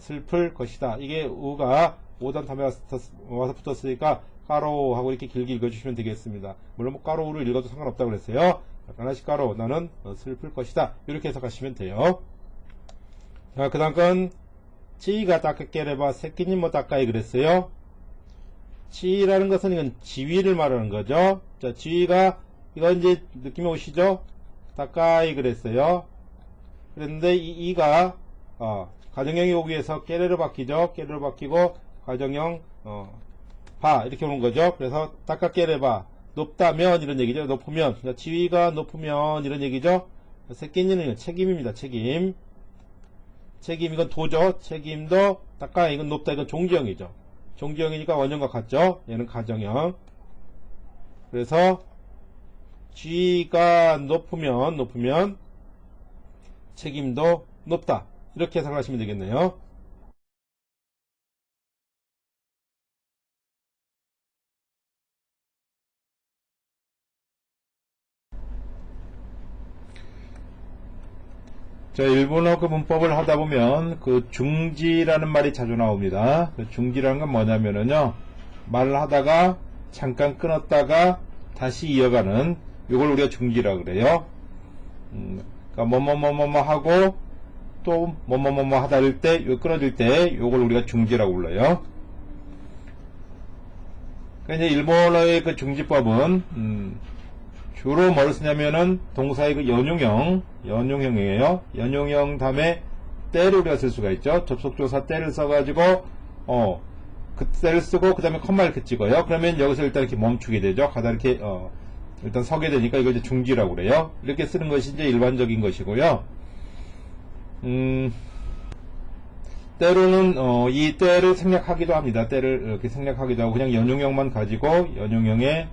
슬플 것이다. 이게 우가 오단 다음에 와서 붙었으니까 까로 하고 이렇게 길게 읽어주시면 되겠습니다. 물론 뭐 까로우로 읽어도 상관없다고 그랬어요. 하나시 까로 나는 슬플 것이다. 이렇게 해석하시면 돼요. 자, 그 다음 건 치이가 닦게레바 새끼님 뭐 닦아이 그랬어요. 치이라는 것은 이건 지위를 말하는 거죠. 자, 지위가 이거 이제 느낌이 오시죠? 닦아이 그랬어요. 그랬는데 이가 가정형이 오기 위해서 깨레로 바뀌죠. 깨레로 바뀌고 가정형 바 이렇게 오는 거죠. 그래서 닦아깨레바 높다면 이런 얘기죠. 높으면 그러니까 지위가 높으면 이런 얘기죠. 새끼니는 책임입니다. 책임 이건 도죠. 책임도 닦아 이건 높다 이건 종지형이죠. 종지형이니까 원형과 같죠. 얘는 가정형. 그래서 지위가 높으면 책임도 높다 이렇게 해석하시면 되겠네요. 자, 일본어 그 문법을 하다 보면 그 중지라는 말이 자주 나옵니다. 그 중지라는 건 뭐냐면은요, 말을 하다가 잠깐 끊었다가 다시 이어가는 이걸 우리가 중지라고 그래요. 그러니까 뭐뭐뭐뭐 하고 또 뭐뭐뭐뭐 하다 할 때, 요 끊어질 때 이걸 우리가 중지라고 불러요. 그러니까 이제 일본어의 그 중지법은 주로 뭘 쓰냐면은 동사의 그 연용형이에요. 연용형 다음에 때를 우리가 쓸 수가 있죠. 접속조사 때를 써가지고 그때를 쓰고 그 다음에 컴마 이렇게 찍어요. 그러면 여기서 일단 이렇게 멈추게 되죠. 가다 이렇게 일단 서게 되니까 이걸 이제 중지라고 그래요. 이렇게 쓰는 것이 이제 일반적인 것이고요. 때로는 이 때를 생략하기도 합니다. 때를 이렇게 생략하기도 하고 그냥 연용형만 가지고 연용형에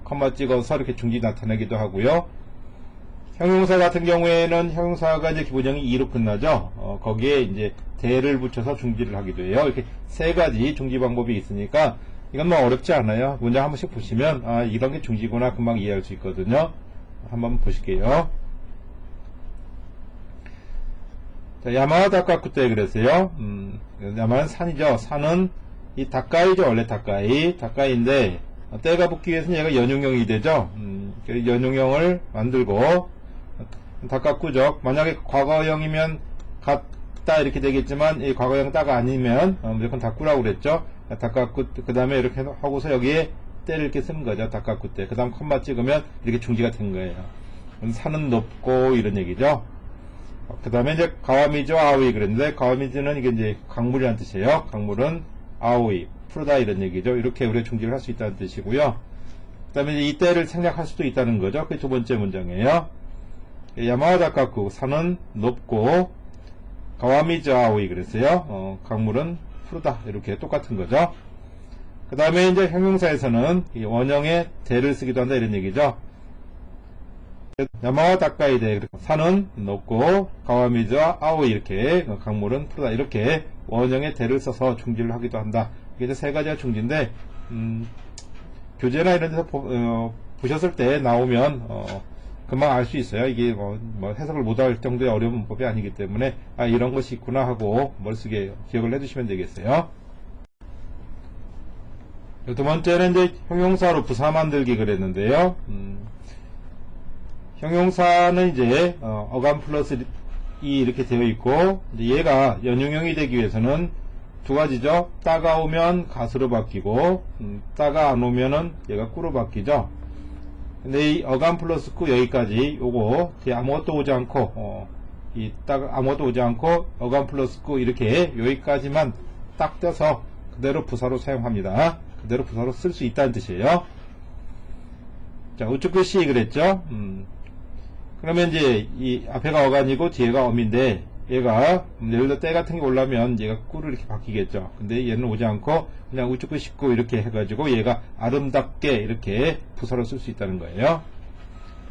컴마 찍어서 이렇게 중지 나타내기도 하고요. 형용사 같은 경우에는 형용사가 이제 기본형이 2로 끝나죠. 거기에 이제 대를 붙여서 중지를 하기도 해요. 이렇게 세 가지 중지 방법이 있으니까 이건 뭐 어렵지 않아요. 문장 한 번씩 보시면 아 이런 게 중지구나 금방 이해할 수 있거든요. 한번 보실게요. 자, 야마와 다카쿠 때 그랬어요. 야마는 산이죠. 산은 이 다카이죠. 원래 다카이인데 때가 붙기 위해서는 얘가 연용형이 되죠. 연용형을 만들고 다카쿠죠. 만약에 과거형이면 같다 이렇게 되겠지만 이 과거형 따가 아니면 무조건 다쿠라고 그랬죠. 다카쿠 그 다음에 이렇게 하고서 여기에 때를 이렇게 쓰는 거죠. 다카쿠 때. 그 다음 컴마 찍으면 이렇게 중지가 된 거예요. 산은 높고 이런 얘기죠. 그 다음에 이제 가와미죠 아오이 그랬는데 가와미즈는 이게 이제 강물이라는 뜻이에요. 강물은 아오이 푸르다 이런 얘기죠. 이렇게 우리가 중지를 할 수 있다는 뜻이고요. 그 다음에 이 때를 생략할 수도 있다는 거죠. 그게 두 번째 문장이에요. 야마와 다카쿠 산은 높고 가와미즈 아오이 그랬어요. 강물은 푸르다 이렇게 똑같은 거죠. 그 다음에 이제 형용사에서는 이 원형에 대를 쓰기도 한다 이런 얘기죠. 야마와 다카이데 산은 높고 가와미즈 아오이 이렇게 강물은 푸르다 이렇게 원형에 대를 써서 중지를 하기도 한다. 이게 세 가지가 중지인데 교재나 이런 데서 보셨을 때 나오면 금방 알 수 있어요. 이게 뭐 해석을 못할 정도의 어려운 문법이 아니기 때문에 아 이런 것이 있구나 하고 머릿속에 기억을 해두시면 되겠어요. 두 번째는 이제 형용사로 부사 만들기 그랬는데요. 형용사는 이제 어감 플러스 이 이렇게 되어 있고 이제 얘가 연용형이 되기 위해서는 두 가지죠. 따가 오면 갓으로 바뀌고 따가 안 오면은 얘가 꾸로 바뀌죠. 근데 이 어감 플러스 꾸 여기까지 요거 아무것도 오지 않고 이 따가 아무것도 오지 않고 어감 플러스 꾸 이렇게 여기까지만 딱 떼서 그대로 부사로 사용합니다. 그대로 부사로 쓸 수 있다는 뜻이에요. 자 우측글씨 그랬죠. 그러면 이제 이 앞에가 어간이고 뒤에가 엄인데 얘가 예를 들어 때 같은 게 올라면 얘가 꾸로 이렇게 바뀌겠죠. 근데 얘는 오지 않고 그냥 우측 씻고 이렇게 해가지고 얘가 아름답게 이렇게 부사로 쓸 수 있다는 거예요.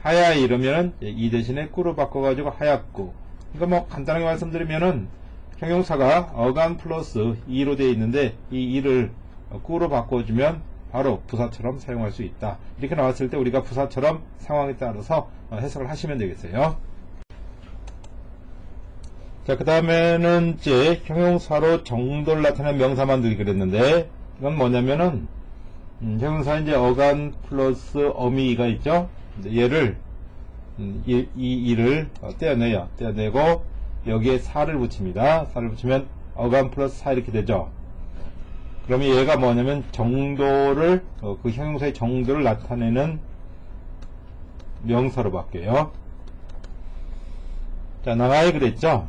하야이 이러면은 이 대신에 꾸로 바꿔가지고 하얗고. 그러니까 뭐 간단하게 말씀드리면은 형용사가 어간 플러스 이로 되어 있는데 이 이를 꾸로 바꿔주면 바로 부사처럼 사용할 수 있다. 이렇게 나왔을 때 우리가 부사처럼 상황에 따라서 해석을 하시면 되겠어요. 자, 그 다음에는 이제 형용사로 정도를 나타내는 명사 만들기 그랬는데, 이건 뭐냐면은, 형용사 이제 어간 플러스 어미가 있죠? 얘를, 이를 떼어내요. 떼어내고, 여기에 사를 붙입니다. 사를 붙이면 어간 플러스 사 이렇게 되죠? 그러면 얘가 뭐냐면 정도를, 그 형용사의 정도를 나타내는 명사로 바뀌어요. 자, 나가이 그랬죠?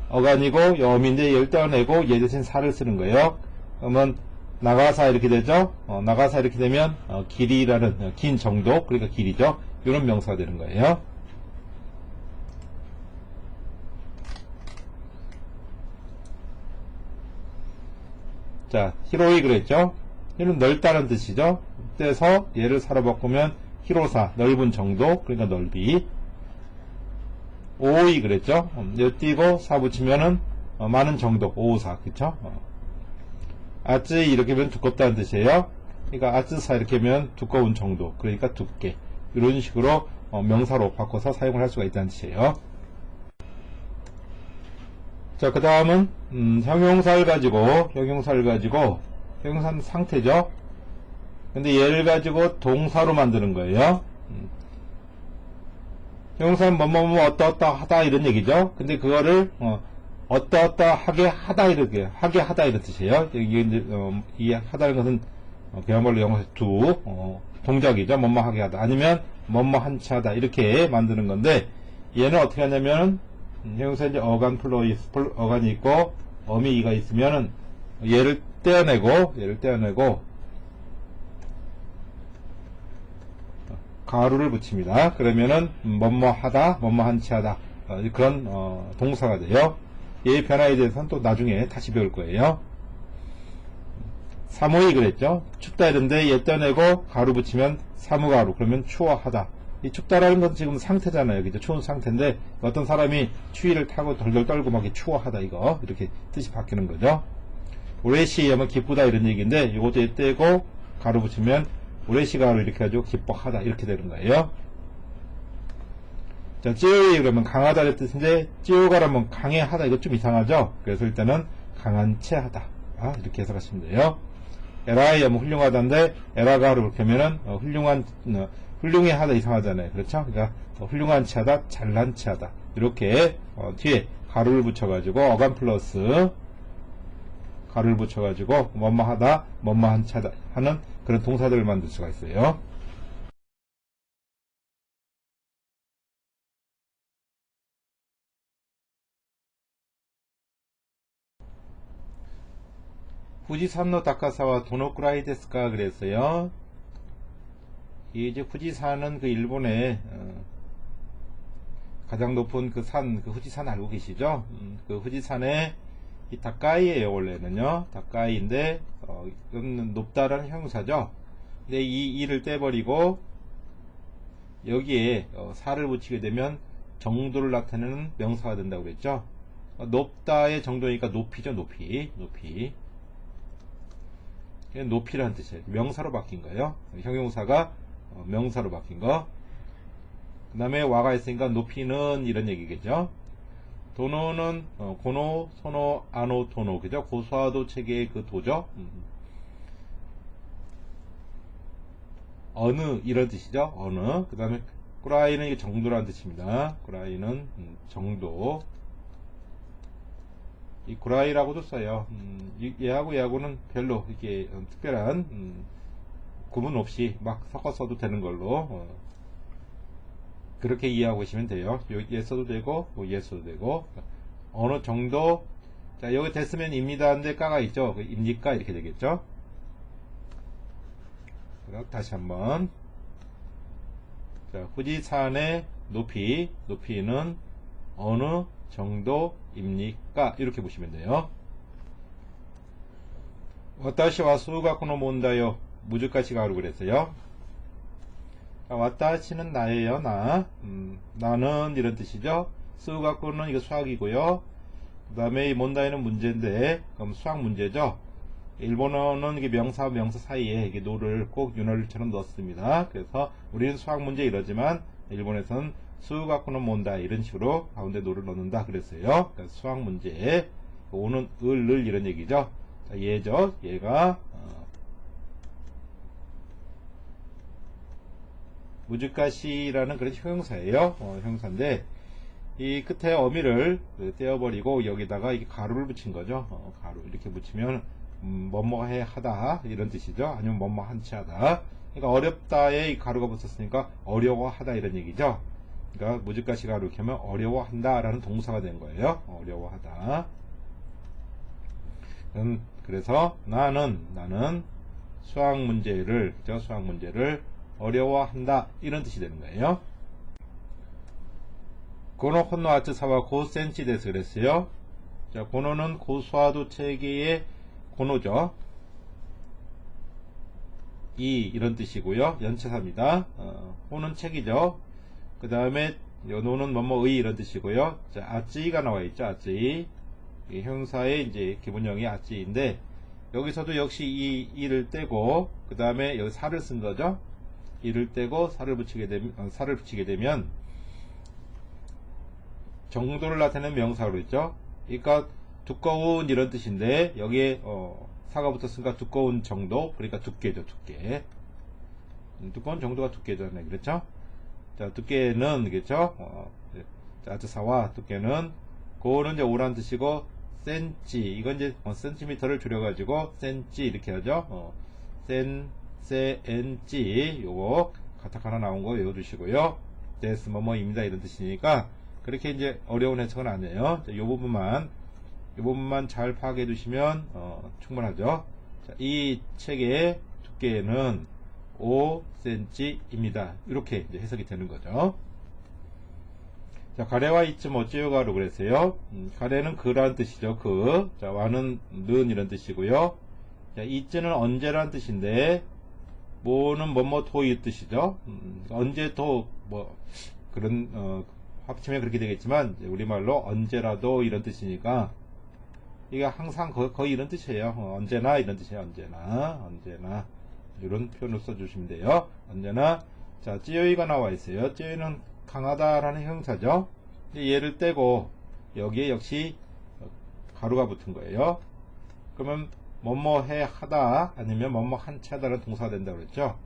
어간이고 염인데 얘를 떼어내고 얘 대신 사를 쓰는 거예요. 그러면 나가사 이렇게 되죠? 나가사 이렇게 되면 길이라는 긴 정도, 그러니까 길이죠. 이런 명사가 되는 거예요. 자, 히로이 그랬죠? 얘는 넓다는 뜻이죠? 떼서 얘를 사로 바꾸면 히로사, 넓은 정도, 그러니까 넓이. 오이 그랬죠? 여 띄고 사 붙이면은 많은 정도, 오사, 그쵸? 아쯔 이렇게 하면 두껍다는 뜻이에요. 그러니까 아쯔사 이렇게 하면 두꺼운 정도, 그러니까 두께. 이런 식으로 명사로 바꿔서 사용을 할 수가 있다는 뜻이에요. 자, 그 다음은 형용사를 가지고 형용사는 상태죠. 근데 얘를 가지고 동사로 만드는 거예요. 형용사는 뭐뭐뭐 어떠어떠 하다 이런 얘기죠. 근데 그거를 어떠어떠 하게 하다 이렇게 하게 하다 이런 뜻이에요. 이게 이제 이 하다는 것은 그야말로 영어에서 do 동작이죠. 뭐뭐 하게 하다 아니면 뭐뭐 한 채 하다 이렇게 만드는 건데 얘는 어떻게 하냐면 형용사 이제 어간 플러스 어간이 있고 어미가 있으면은 얘를 떼어내고 가루를 붙입니다. 그러면은 뭐뭐 하다, 뭐뭐 한치 하다, 그런 동사가 돼요. 얘의 변화에 대해서는 또 나중에 다시 배울 거예요. 사무이 그랬죠. 춥다 이런데 얘 떼어내고 가루 붙이면 사무가루, 그러면 추워하다. 이 춥다라는 건 지금 상태잖아요. 그죠? 추운 상태인데 어떤 사람이 추위를 타고 덜덜 떨고 막 추워하다, 이거 이렇게 뜻이 바뀌는 거죠. 우레시 하면 기쁘다 이런 얘기인데, 이것도 얘 떼고 가루 붙이면 우레시가루 이렇게 해가지고 기뻐하다 이렇게 되는 거예요. 자, 찌오이 그러면 강하다의 뜻인데, 찌오가라면 강해하다, 이거 좀 이상하죠? 그래서 일단은 강한 채 하다, 이렇게 해석하시면 돼요. 에라이 하면 훌륭하다인데, 에라가루 그렇게 하면은 훌륭해 하다 이상하잖아요. 그렇죠? 그러니까 훌륭한 채 하다, 잘난 채 하다, 이렇게 뒤에 가루를 붙여가지고 어감 플러스 가루를 붙여가지고 뭐뭐 하다, 뭐뭐 한 채 하다 하는 그런 동사들을 만들 수가 있어요. 후지산노 다카사와 도노쿠라이 데스까 그랬어요. 이제 후지산은 그 일본의 가장 높은 그 산, 그 후지산 알고 계시죠? 그 후지산의 이 다카이예요. 원래는요 다카이인데 이건 높다라는 형용사죠. 근데 이 이를 떼버리고 여기에 사를 붙이게 되면 정도를 나타내는 명사가 된다고 그랬죠. 높다의 정도니까 높이죠. 높이 높이라는 뜻이에요. 명사로 바뀐 거예요. 형용사가 명사로 바뀐 거. 그 다음에 와가 있으니까 높이는 이런 얘기겠죠. 도노는 고노, 소노, 아노, 도노, 그죠? 고수화도 체계의 그 도죠. 어느 이런 뜻이죠. 어느. 그 다음에 꾸라이는 정도라는 뜻입니다. 꾸라이는 정도. 이 구라이라고도 써요. 얘하고는 별로 이렇게 특별한 구분 없이 막 섞어 써도 되는 걸로 그렇게 이해하고 계시면 돼요. 얘 써도 되고 얘 써도 되고. 어느 정도. 자, 여기 됐으면 입니다 인데 까가 있죠. 입니까 이렇게 되겠죠. 다시 한번. 자, 후지산의 높이는 어느 정도입니까? 이렇게 보시면 돼요. 와타시와 수가쿠노 몬다요. 무즈카시가루 그랬어요. 와타시는 나예요. 나는 이런 뜻이죠. 수가쿠는 이거 수학이고요. 그 다음에 이 몬다이는 문제인데, 그럼 수학 문제죠. 일본어는 이게 명사와 명사 사이에 이게 노를 꼭 윤활유처럼 넣었습니다. 그래서 우리는 수학 문제 이러지만 일본에서는 수가쿠노 몬다 이런 식으로 가운데 노를 넣는다 그랬어요. 그러니까 수학 문제 오는 을 이런 얘기죠. 자, 얘죠. 얘가 무즈카시라는 그런 형용사예요. 형용사인데 이 끝에 어미를 떼어버리고 여기다가 이게 가루를 붙인 거죠. 가루 이렇게 붙이면 뭐뭐 해 하다 이런 뜻이죠. 아니면 뭐뭐 한치 하다. 그러니까 어렵다에 이 가루가 붙었으니까 어려워하다 이런 얘기죠. 그러니까 무즈카시 가루 이렇게 하면 어려워한다 라는 동사가 된 거예요. 어려워하다. 그래서 나는 수학 문제를 어려워한다 이런 뜻이 되는 거예요. 고노 혼노 아츠사와 고센치 데스 그랬어요. 자, 고노는 고수화도 체계의 고노죠. 이런 뜻이고요. 연체사입니다. 호는 책이죠. 그 다음에 노는 뭐뭐의 이런 뜻이고요. 자, 아찌가 나와 있죠. 아찌. 형용사의 이제 기본형이 아찌인데 여기서도 역시 이 이를 떼고 그 다음에 여기 사를 쓴 거죠. 이를 떼고 사를 붙이게 되면 정도를 나타내는 명사로 있죠. 그러니까 두꺼운 이런 뜻인데 여기에 사가 붙었으니까 두꺼운 정도, 그러니까 두께죠. 두께. 두꺼운 정도가 두께잖아요. 그렇죠? 자, 두께는 그렇죠? 자, 아츠사와 두께는 고는 이제 오란 뜻이고 센치 이건 이제 센티미터를 줄여가지고 센치 이렇게 하죠. 센치 요거 가타카나 나온 거 외워두시고요. 데스 뭐뭐입니다 이런 뜻이니까 그렇게 이제 어려운 해석은 아니에요. 자, 요 부분만 이 부분만 잘 파악해 두시면 충분하죠. 자, 이 책의 두께는 5cm입니다. 이렇게 이제 해석이 되는 거죠. 자, 가래와 이쯤 어찌요가로 그랬어요. 가래는 그라는 뜻이죠. 그. 자, 와는 는 이런 뜻이고요. 자, 이쯤은 언제라는 뜻인데, 뭐는 뭐뭐 이 뜻이죠. 언제도 뭐 그런 합치면 그렇게 되겠지만 우리말로 언제라도 이런 뜻이니까 이게 항상 거의 이런 뜻이에요. 언제나 이런 뜻이에요. 언제나 이런 표현을 써주시면 돼요. 언제나. 자, 찌요이가 나와 있어요. 찌요이는 강하다라는 형사죠. 얘를 떼고 여기에 역시 가루가 붙은 거예요. 그러면 뭐뭐해 하다 아니면 뭐뭐 한 채 하다라는 동사가 된다고 그랬죠.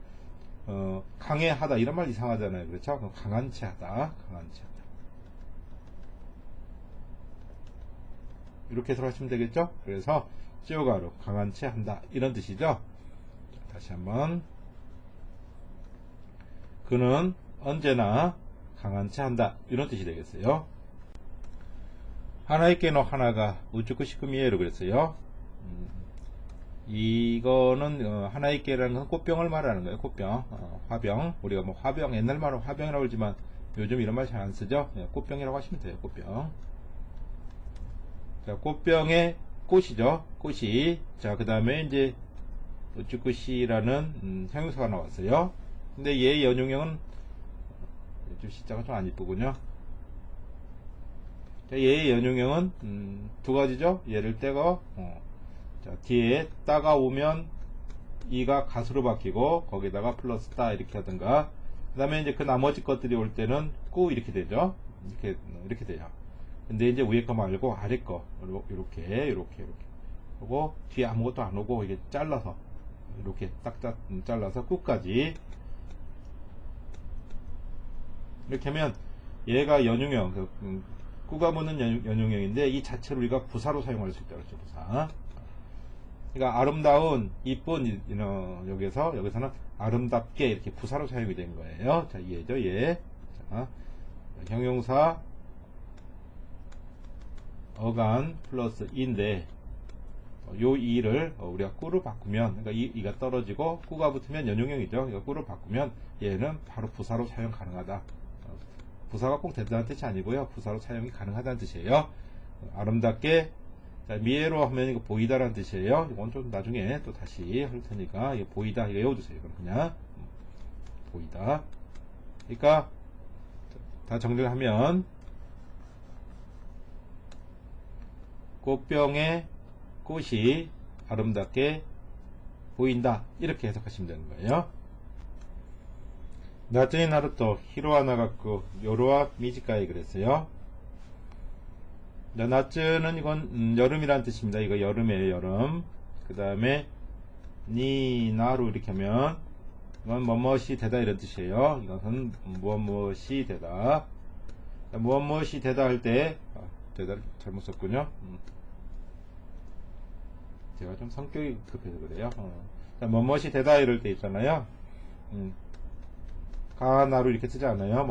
강해 하다 이런 말 이상하잖아요. 그렇죠? 강한 채 하다. 이렇게 해서 하시면 되겠죠. 그래서 찌오가루 강한 채 한다 이런 뜻이죠. 자, 다시 한번 그는 언제나 강한 채 한다 이런 뜻이 되겠어요. 하나의 깨노 하나가 우쭈쿠 시쿠미에로 그랬어요. 이거는 하나의 깨라는 것은 꽃병을 말하는 거예요. 꽃병, 화병. 우리가 뭐 화병, 옛날 말은 화병이라고 그러지만 요즘 이런 말 잘 안 쓰죠. 꽃병이라고 하시면 돼요. 꽃병. 자, 꽃병의 꽃이죠. 꽃이. 자, 그 다음에 이제 우쭈쿠시라는 형용사가 나왔어요. 근데 얘 연용형은 좀 시자가 좀 안 이쁘군요. 자, 얘의 연용형은 두 가지죠. 얘를 떼고 자, 뒤에 따가 오면 이가 가수로 바뀌고 거기다가 플러스 따 이렇게 하든가, 그 다음에 이제 그 나머지 것들이 올 때는 꾸 이렇게 되죠. 이렇게 돼요. 근데 이제 위에 거 말고 아래 거 이렇게 그리고 뒤에 아무것도 안 오고 이게 잘라서 이렇게 딱 잘라서 꾸까지 이렇게 하면 얘가 연용형, 꾸가 붙는 연용형인데 이 자체를 우리가 부사로 사용할 수 있다 그렇죠. 부사. 그러니까 아름다운, 이쁜, 여기서는 아름답게 이렇게 부사로 사용이 된 거예요. 자, 얘죠, 얘. 자, 형용사, 어간 플러스 인데, 요 이를 우리가 꾸로 바꾸면, 그러니까 이가 떨어지고 꾸가 붙으면 연용형이죠. 이거 꾸로 바꾸면 얘는 바로 부사로 사용 가능하다. 부사가 꼭 된다는 뜻이 아니고요. 부사로 사용이 가능하다는 뜻이에요. 아름답게. 자, 미에로 하면 이거 보이다라는 뜻이에요. 이건 좀 나중에 또 다시 할 테니까 이거 보이다 이거 외워두세요. 이건 그냥 보이다. 그러니까 다 정리를 하면 꽃병의 꽃이 아름답게 보인다 이렇게 해석하시면 되는 거예요. 나중에 나루토 히로와 나가쿠 요로와 미지카이 그랬어요. 나츠는 이건 여름이란 뜻입니다. 이거 여름이에요. 여름. 그 다음에 니 나루 이렇게 하면 이건 뭐뭇이 되다 이런 뜻이에요. 이것은 무엇이 되다. 무엇이 되다 할 때 되다 잘못 썼군요. 제가 좀 성격이 급해서 그래요. 자, 뭐뭇이 되다 이럴 때 있잖아요. 가나루 이렇게 쓰지 않아요.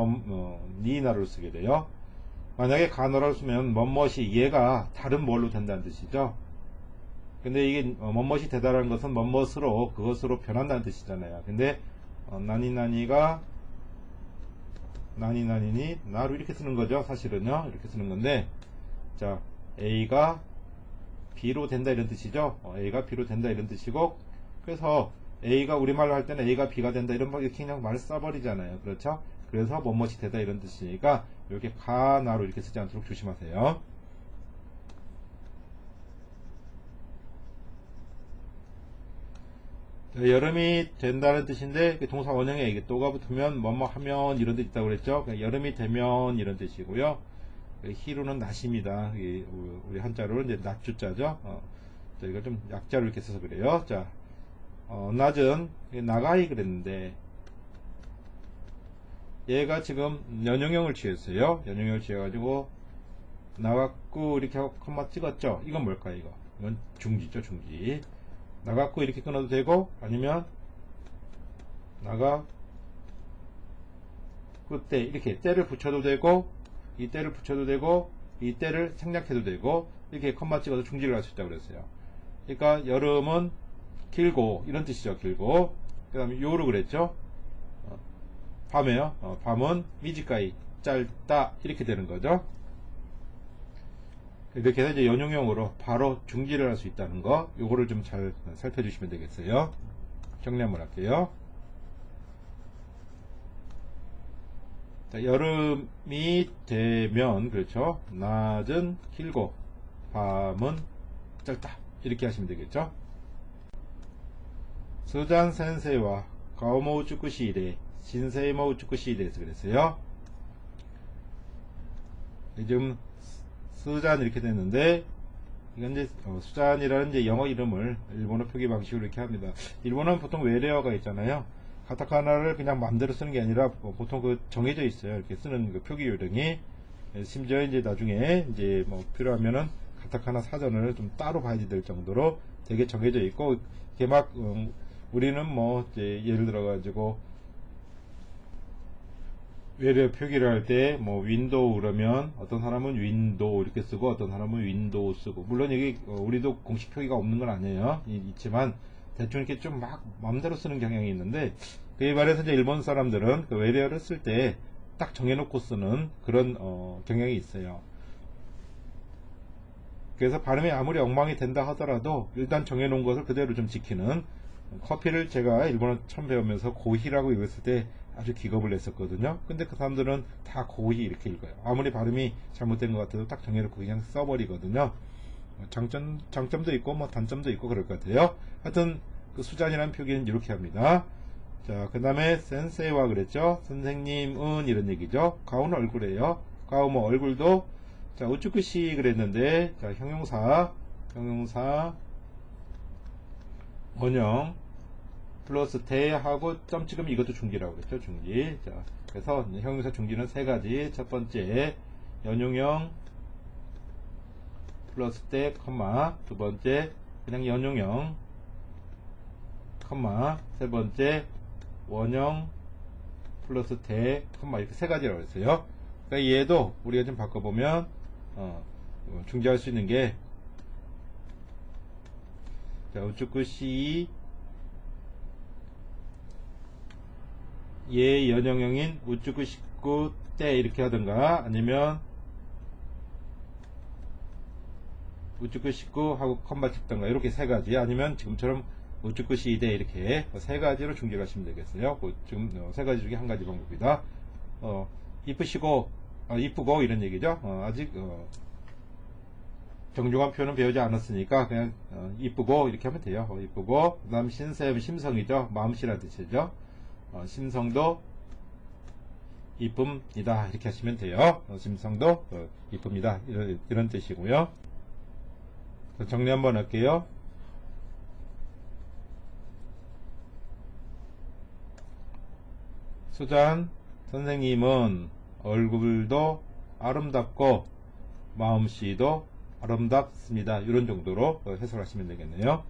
니 나루를 쓰게 돼요. 만약에 가나루를 쓰면 뭐뭇이 얘가 다른 뭘로 된다는 뜻이죠. 근데 이게 뭐뭇이 되다라는 것은 뭐뭇으로 그것으로 변한다는 뜻이잖아요. 근데 나니나니가 나니나니니 나루 이렇게 쓰는 거죠. 사실은요. 이렇게 쓰는 건데, 자, A가 B로 된다 이런 뜻이죠. A가 B로 된다 이런 뜻이고, 그래서 A가 우리말로 할 때는 A가 B가 된다 이런 거 이렇게 그냥 말 써버리잖아요. 그렇죠? 그래서 뭐뭇이 되다 이런 뜻이니까 이렇게 가나로 이렇게 쓰지 않도록 조심하세요. 자, 여름이 된다는 뜻인데 동사 원형에 이게 또가 붙으면 뭐뭐 하면 이런 뜻 있다고 그랬죠. 여름이 되면 이런 뜻이고요. 히루는 낮입니다. 우리 한자로는 이제 낮주자죠. 저희가 좀 약자로 이렇게 써서 그래요. 자, 낮은 나가이 그랬는데 얘가 지금 연용형을 취했어요. 연용형을 취해가지고 나갔고 이렇게 하고 콤마 찍었죠. 이건 뭘까요? 이건 중지죠. 중지. 나갔고 이렇게 끊어도 되고, 아니면 나가 끝에 이렇게 때를 붙여도 되고, 이 때를 붙여도 되고, 이 때를 생략해도 되고, 이렇게 컴마 찍어서 중지를 할 수 있다고 그랬어요. 그러니까 여름은 길고 이런 뜻이죠. 길고 그 다음에 요루 그랬죠. 밤에요. 밤은 미지가이 짧다 이렇게 되는 거죠. 이렇게 해서 이제 연용형으로 바로 중지를 할 수 있다는 거, 요거를 좀 잘 살펴주시면 되겠어요. 정리 한번 할게요. 자, 여름이 되면, 그렇죠. 낮은 길고, 밤은 짧다. 이렇게 하시면 되겠죠. 스잔 센세이와 가오모우 쭈쿠시이데, 신세이모우 쭈쿠시이데에서 그랬어요. 지금 스잔 이렇게 됐는데, 이건 이제 수잔이라는 이제 영어 이름을 일본어 표기 방식으로 이렇게 합니다. 일본어는 보통 외래어가 있잖아요. 카타카나를 그냥 마음대로 쓰는 게 아니라 보통 그 정해져 있어요. 이렇게 쓰는 그 표기 요령이. 심지어 이제 나중에 이제 뭐 필요하면은 카타카나 사전을 좀 따로 봐야 될 정도로 되게 정해져 있고, 이게 막 우리는 뭐 이제 예를 들어 가지고 외래어 표기를 할 때 뭐 윈도우 그러면 어떤 사람은 윈도우 이렇게 쓰고 어떤 사람은 윈도우 쓰고, 물론 이게 우리도 공식 표기가 없는 건 아니에요. 있지만 대충 이렇게 좀 막 마음대로 쓰는 경향이 있는데, 그에 반해서 이제 일본 사람들은 그 외래어를 쓸 때 딱 정해놓고 쓰는 그런 경향이 있어요. 그래서 발음이 아무리 엉망이 된다 하더라도 일단 정해놓은 것을 그대로 좀 지키는, 커피를 제가 일본어 처음 배우면서 고히라고 읽었을 때 아주 기겁을 냈었거든요. 근데 그 사람들은 다 고히 이렇게 읽어요. 아무리 발음이 잘못된 것 같아도 딱 정해놓고 그냥 써버리거든요. 장점도 있고 뭐 단점도 있고 그럴 것 같아요. 하여튼 그 수잔이라는 표기는 이렇게 합니다. 자, 그 다음에 센세이와 그랬죠. 선생님은 이런 얘기죠. 가오는 얼굴이에요. 가오 뭐 얼굴도, 자, 우쭈쿠시 그랬는데, 자, 형용사 원형 플러스 대하고 점 찍으면 이것도 중지라고 그랬죠. 중지. 자, 그래서 형용사 중지는 세 가지. 첫 번째 연용형 플러스 대 컴마, 두 번째 그냥 연용형 컴마, 세 번째 원형 플러스 대 컴마, 이렇게 세 가지라고 했어요. 그러니까 얘도 우리가 좀 바꿔보면 중지할 수 있는 게, 자, 우쭈쿠시 얘 연형형인 우쭈쿠시쿠 때 이렇게 하든가, 아니면 우쭈쿠시쿠 하고 컴마 찍든가, 이렇게 세 가지, 아니면 지금처럼 우쭈쿠시이데 이렇게 세 가지로 중지를 하시면 되겠어요. 지금 세 가지 중에 한 가지 방법이다. 이쁘시고 이쁘고 이런 얘기죠. 아직 정중한 표현은 배우지 않았으니까 그냥 이쁘고 이렇게 하면 돼요. 이쁘고, 그 다음 신세는 심성이죠. 마음씨라는 뜻이죠. 심성도 이쁩니다 이렇게 하시면 돼요. 심성도 이쁩니다 이런 뜻이고요. 정리 한번 할게요. 수잔 선생님은 얼굴도 아름답고 마음씨도 아름답습니다. 이런 정도로 해석하시면 되겠네요.